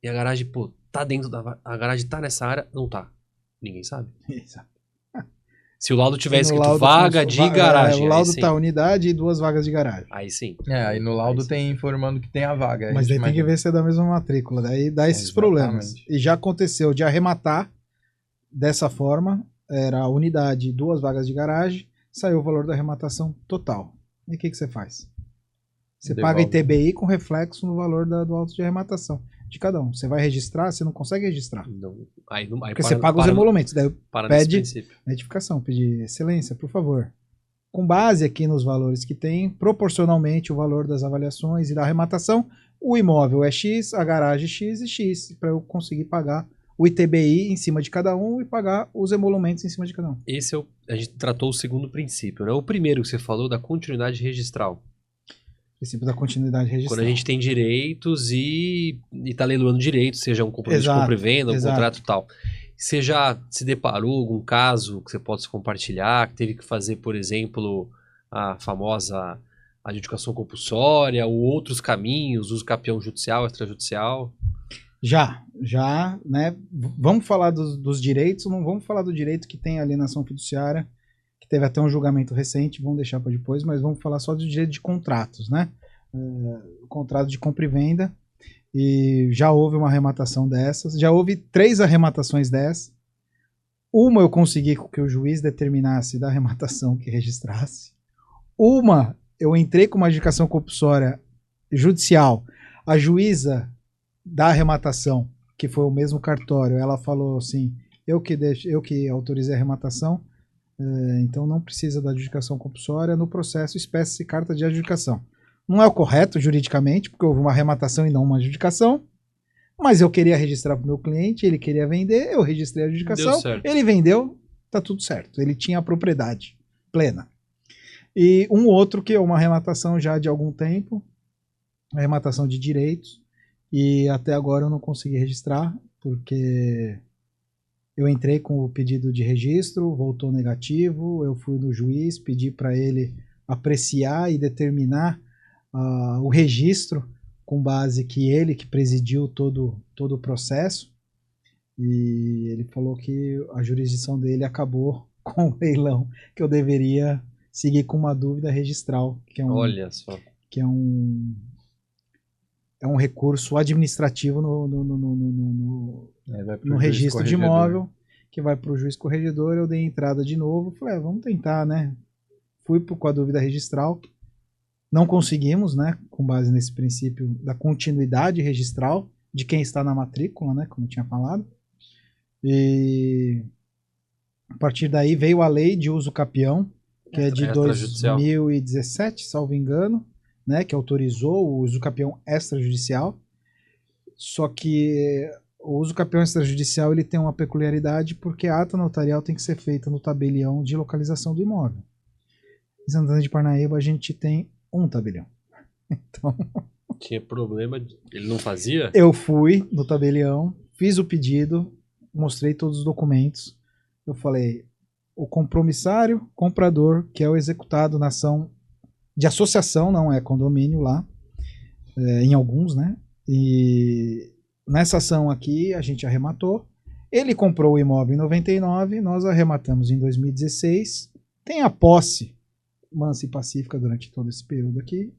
E a garagem, pô, tá dentro da. A garagem tá nessa área? Não tá. Ninguém sabe. Exato. Se o laudo tiver escrito vaga de garagem. O laudo tá unidade e 2 vagas de garagem. Aí sim. Aí no laudo tem informando que tem a vaga. Mas daí tem que ver se é da mesma matrícula. Daí dá esses problemas. E já aconteceu de arrematar dessa forma. Era a unidade, 2 vagas de garagem. Saiu o valor da arrematação total. E o que você faz? Você paga ITBI com reflexo no valor do auto de arrematação de cada um. Você vai registrar, você não consegue registrar. Aí porque você paga os emolumentos. Daí pede retificação, pedir excelência, por favor. Com base aqui nos valores que tem, proporcionalmente o valor das avaliações e da arrematação, o imóvel é X, a garagem X e X, para eu conseguir pagar o ITBI em cima de cada um e pagar os emolumentos em cima de cada um. A gente tratou o segundo princípio, né? O primeiro que você falou da continuidade registral. Princípio da continuidade registral. Quando a gente tem direitos e tá leiloando direitos, seja um compromisso de compra e venda, um contrato e tal. Você já se deparou algum caso que você possa compartilhar, que teve que fazer, por exemplo, a famosa adjudicação compulsória ou outros caminhos, uso capião judicial, extrajudicial? Já, né? Vamos falar dos direitos, não vamos falar do direito que tem a alienação fiduciária, que teve até um julgamento recente, vamos deixar para depois, mas vamos falar só do direito de contratos, né? Contrato de compra e venda, e já houve uma arrematação dessas, já houve 3 arrematações dessas. Uma eu consegui que o juiz determinasse da arrematação que registrasse. Uma, eu entrei com uma adjudicação compulsória judicial, a juíza da arrematação, que foi o mesmo cartório, ela falou assim, eu que autorizei a arrematação, então não precisa da adjudicação compulsória, no processo espécie carta de adjudicação. Não é o correto juridicamente, porque houve uma arrematação e não uma adjudicação, mas eu queria registrar para o meu cliente, ele queria vender, eu registrei a adjudicação, ele vendeu, tá tudo certo, ele tinha a propriedade plena. E um outro que é uma arrematação já de algum tempo, arrematação de direitos, e até agora eu não consegui registrar, porque eu entrei com o pedido de registro, voltou negativo, eu fui no juiz, pedi para ele apreciar e determinar o registro com base que ele que presidiu todo o processo, e ele falou que a jurisdição dele acabou com o leilão, que eu deveria seguir com uma dúvida registral, Olha só. que é um recurso administrativo no registro de imóvel, que vai para o juiz corregedor. Eu dei entrada de novo, falei, vamos tentar, né? Fui com a dúvida registral, não conseguimos, né? Com base nesse princípio da continuidade registral de quem está na matrícula, né? Como eu tinha falado. E a partir daí veio a lei de uso capião, que é de 2017, salvo engano, né, que autorizou o uso capião extrajudicial. Só que o uso capião extrajudicial ele tem uma peculiaridade porque a ata notarial tem que ser feita no tabelião de localização do imóvel. Em Santana de Parnaíba a gente tem um tabelião. Então, tinha problema, ele não fazia? Eu fui no tabelião, fiz o pedido, mostrei todos os documentos. Eu falei, o compromissário, comprador, que é o executado na ação de associação, não é condomínio lá, em alguns, né? E nessa ação aqui a gente arrematou. Ele comprou o imóvel em 99, nós arrematamos em 2016. Tem a posse mansa e pacífica durante todo esse período aqui.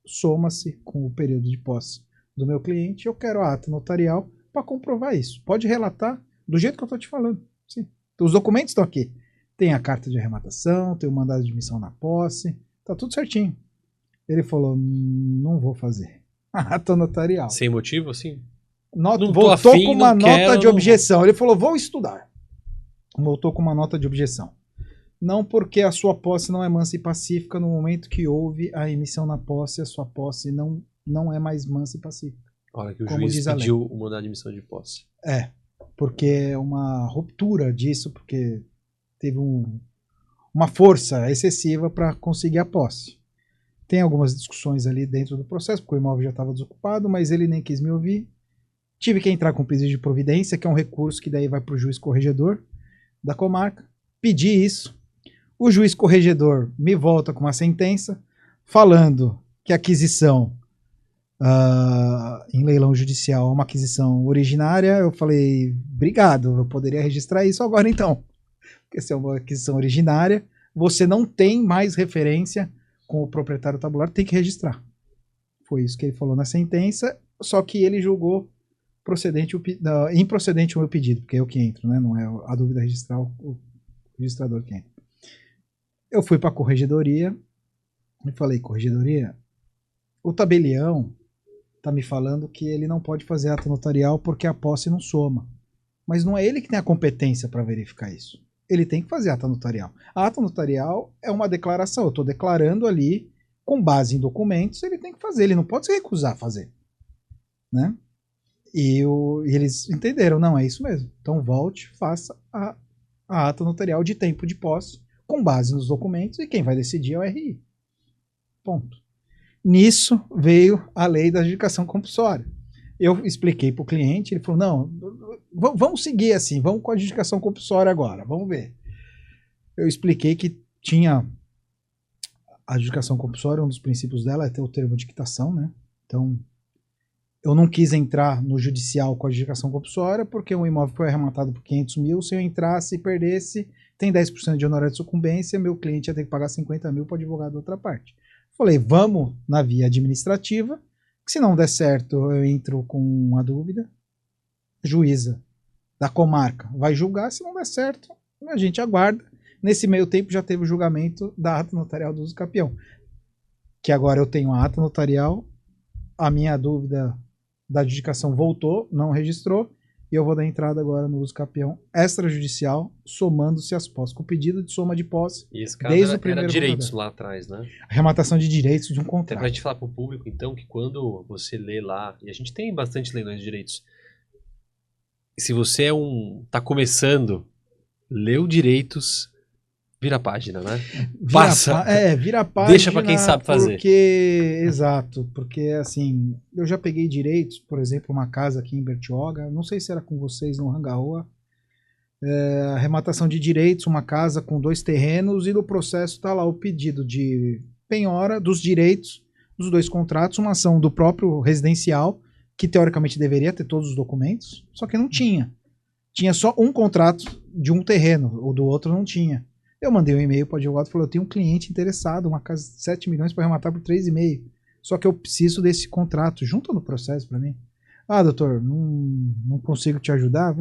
Soma-se com o período de posse do meu cliente. Eu quero a ata notarial para comprovar isso. Pode relatar do jeito que eu estou te falando. Sim. Então, os documentos estão aqui. Tem a carta de arrematação, tem o mandado de admissão na posse. Tá tudo certinho. Ele falou, não vou fazer a ata notarial. Sem motivo, sim? Voltou com uma nota de objeção. Ele falou, vou estudar. Voltou com uma nota de objeção. Não porque a sua posse não é mansa e pacífica no momento que houve a emissão na posse, a sua posse não é mais mansa e pacífica. Olha que o juiz pediu o mandado de admissão de posse. Porque é uma ruptura disso, porque teve uma força excessiva para conseguir a posse. Tem algumas discussões ali dentro do processo, porque o imóvel já estava desocupado, mas ele nem quis me ouvir. Tive que entrar com pedido de providência, que é um recurso que daí vai para o juiz corregedor da comarca. Pedi isso. O juiz corregedor me volta com uma sentença falando que a aquisição em leilão judicial é uma aquisição originária. Eu falei, obrigado, eu poderia registrar isso agora então. Porque se é uma aquisição originária, você não tem mais referência com o proprietário tabular, tem que registrar. Foi isso que ele falou na sentença, só que ele julgou improcedente o meu pedido, porque é eu que entro, né? Não é a dúvida registral, o registrador que entra. Eu fui para a corregedoria e falei, corregedoria, o tabelião está me falando que ele não pode fazer ata notarial porque a posse não soma. Mas não é ele que tem a competência para verificar isso. Ele tem que fazer ata notarial. A ata notarial é uma declaração. Eu estou declarando ali, com base em documentos, ele tem que fazer. Ele não pode se recusar a fazer. Né? E eles entenderam, não, é isso mesmo. Então volte, faça a ata notarial de tempo de posse, com base nos documentos, e quem vai decidir é o RI. Ponto. Nisso veio a lei da adjudicação compulsória. Eu expliquei para o cliente, ele falou, não, vamos seguir assim, vamos com a adjudicação compulsória agora, vamos ver. Eu expliquei que tinha a adjudicação compulsória, um dos princípios dela é ter o termo de quitação, né? Então, eu não quis entrar no judicial com a adjudicação compulsória, porque o imóvel foi arrematado por 500 mil, se eu entrasse e perdesse, tem 10% de honorário de sucumbência, meu cliente ia ter que pagar 50 mil para o advogado da outra parte. Falei, vamos na via administrativa, que se não der certo eu entro com a dúvida, juíza da comarca vai julgar, se não der certo a gente aguarda. Nesse meio tempo já teve o julgamento da ata notarial do uso capião, que agora eu tenho a ata notarial, a minha dúvida da adjudicação voltou, não registrou, e eu vou dar entrada agora no uso capião extrajudicial, somando-se as posses, com o pedido de soma de posse. E esse caso desde o primeiro era direitos lá atrás, né? Arrematação de direitos de um contrato. É pra gente falar pro público, então, que quando você lê lá, e a gente tem bastante leilões de direitos, se você tá começando, leu direitos, vira a página, né? Vira a página. Deixa pra quem sabe fazer. Exato, porque assim, eu já peguei direitos, por exemplo, uma casa aqui em Bertioga, não sei se era com vocês no Rangaroa, arrematação de direitos, uma casa com 2 terrenos, e no processo tá lá o pedido de penhora dos direitos dos 2 contratos, uma ação do próprio residencial, que teoricamente deveria ter todos os documentos, só que não tinha. Tinha só um contrato de um terreno, o do outro não tinha. Eu mandei um e-mail para o advogado e falei, eu tenho um cliente interessado, uma casa de 7 milhões para arrematar por 3,5. Só que eu preciso desse contrato. Junta no processo para mim. Ah, doutor, não consigo te ajudar.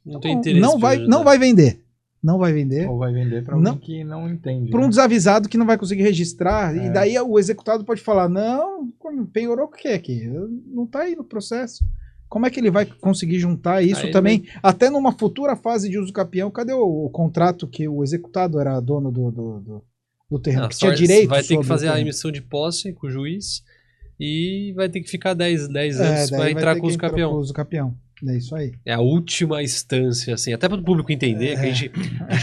Não tem interesse. Não vai vender. Não vai vender. Ou vai vender para alguém que não entende. Para um desavisado que não vai conseguir registrar. E daí o executado pode falar, não, penhorou o que é aqui? Não está aí no processo. Como é que ele vai conseguir juntar isso também? Até numa futura fase de uso capião, cadê o contrato que o executado era dono do terreno? Que tinha direito. Vai ter que fazer a emissão de posse com o juiz e vai ter que ficar 10 anos para entrar com o uso capião. Com o uso capião. É isso aí. É a última instância, assim, até para o público entender que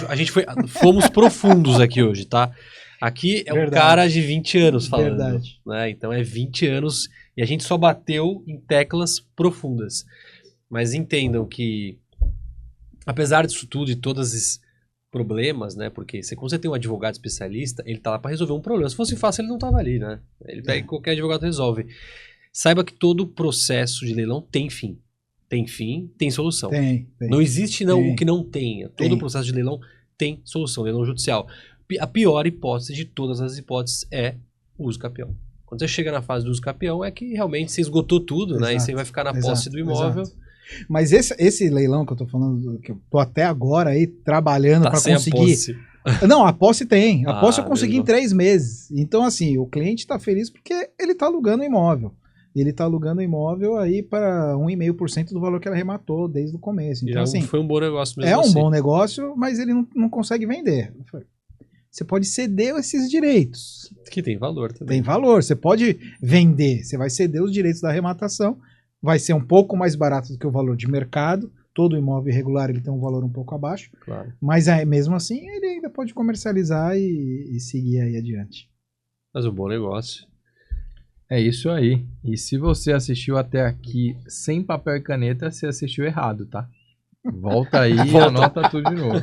a gente fomos profundos aqui hoje, tá? Aqui é um cara de 20 anos falando. Verdade. Né? Então é 20 anos e a gente só bateu em teclas profundas. Mas entendam que, apesar disso tudo e todos esses problemas, né? Porque quando você tem um advogado especialista, ele tá lá para resolver um problema. Se fosse fácil, ele não tava ali, né? Ele pega qualquer advogado resolve. Saiba que todo processo de leilão tem fim. Tem fim, tem solução. Tem. Não existe o que não tenha. Todo processo de leilão tem solução. Leilão judicial. A pior hipótese de todas as hipóteses é o uso capião. Quando você chega na fase do uso capião, é que realmente você esgotou tudo, né? E você vai ficar na posse do imóvel. Exato. Mas esse leilão que eu tô falando, que eu tô até agora aí trabalhando para conseguir. A posse. Não, a posse tem. A posse eu consegui em 3 meses. Então, assim, o cliente tá feliz porque ele tá alugando o imóvel. Ele está alugando o imóvel aí para 1,5% do valor que ela arrematou desde o começo. Então, assim, foi um bom negócio mesmo. É um bom negócio, mas ele não consegue vender. Você pode ceder esses direitos. Que tem valor também. Tem valor. Você pode vender. Você vai ceder os direitos da arrematação. Vai ser um pouco mais barato do que o valor de mercado. Todo imóvel irregular ele tem um valor um pouco abaixo. Claro. Mas mesmo assim, ele ainda pode comercializar e seguir aí adiante. Mas um bom negócio. É isso aí. E se você assistiu até aqui sem papel e caneta, você assistiu errado, tá? Volta aí e anota tudo de novo.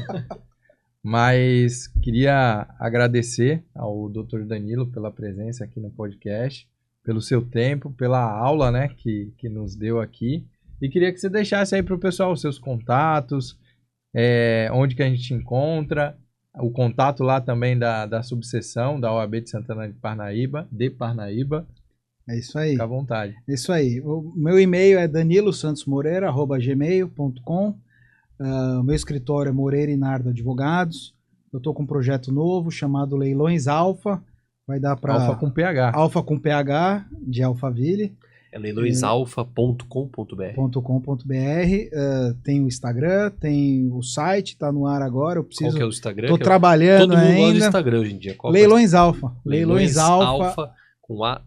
Mas queria agradecer ao Dr. Danilo pela presença aqui no podcast, pelo seu tempo, pela aula, né, que nos deu aqui. E queria que você deixasse aí para o pessoal os seus contatos, onde que a gente encontra, o contato lá também da subseção da OAB de Santana de Parnaíba. É isso aí. Fica à vontade. É isso aí. O meu e-mail é danilosantosmoreira@gmail.com. O meu escritório é Moreira e Nardo Advogados. Eu estou com um projeto novo chamado Leilões Alfa. Vai dar para... Alfa com PH. Alfa com PH, de Alphaville. É leilõesalfa.com.br. Tem o Instagram, tem o site, está no ar agora. Eu preciso... Qual que é o Instagram? Estou trabalhando ainda. Todo mundo gosta do Instagram hoje em dia. Leilões Alfa. Leilões Alfa com A...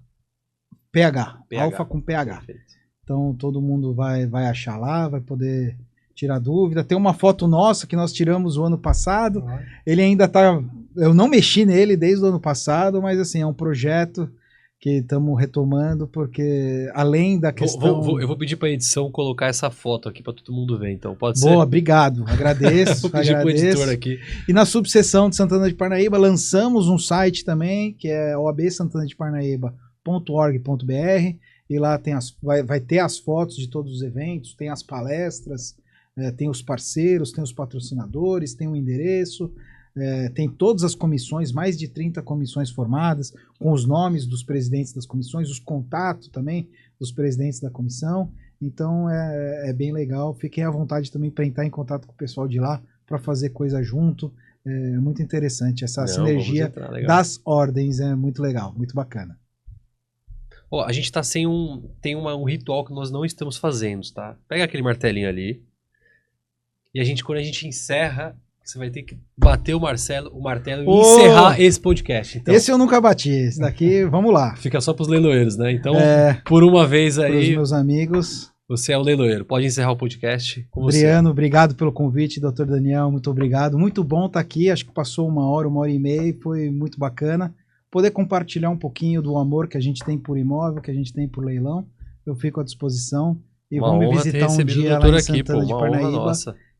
PH. Alfa com PH. Perfeito. Então todo mundo vai achar lá, vai poder tirar dúvida. Tem uma foto nossa que nós tiramos o ano passado. Ele ainda tá... Eu não mexi nele desde o ano passado, mas assim, é um projeto que estamos retomando, porque além da questão... Eu vou pedir para a edição colocar essa foto aqui para todo mundo ver, então. Pode ser? Boa, obrigado. Agradeço. Vou pedir para o editor aqui. E na subseção de Santana de Parnaíba, lançamos um site também, que é oabsantanadeparnaíba.org.br, e lá tem vai ter as fotos de todos os eventos, tem as palestras, tem os parceiros, tem os patrocinadores, tem o endereço, tem todas as comissões, mais de 30 comissões formadas, com os nomes dos presidentes das comissões, os contatos também dos presidentes da comissão. Então é bem legal. Fiquem à vontade também para entrar em contato com o pessoal de lá, para fazer coisa junto. É muito interessante essa sinergia das ordens, é muito legal, muito bacana. A gente tá sem tem um ritual que nós não estamos fazendo, tá? Pega aquele martelinho ali e quando a gente encerra, você vai ter que bater o martelo e encerrar esse podcast. Então, esse eu nunca bati, esse daqui, vamos lá. Fica só pros leiloeiros, né? Então, por uma vez aí... Pros meus amigos... Você é o leiloeiro. Pode encerrar o podcast com Adriano, obrigado pelo convite, Dr. Daniel, muito obrigado. Muito bom estar aqui, acho que passou 1 hora e meia, foi muito bacana. Poder compartilhar um pouquinho do amor que a gente tem por imóvel, que a gente tem por leilão, eu fico à disposição. E vamos me visitar um dia lá em Santana de Parnaíba,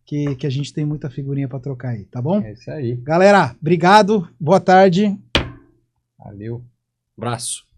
que a gente tem muita figurinha para trocar aí, tá bom? É isso aí. Galera, obrigado, boa tarde. Valeu. Abraço.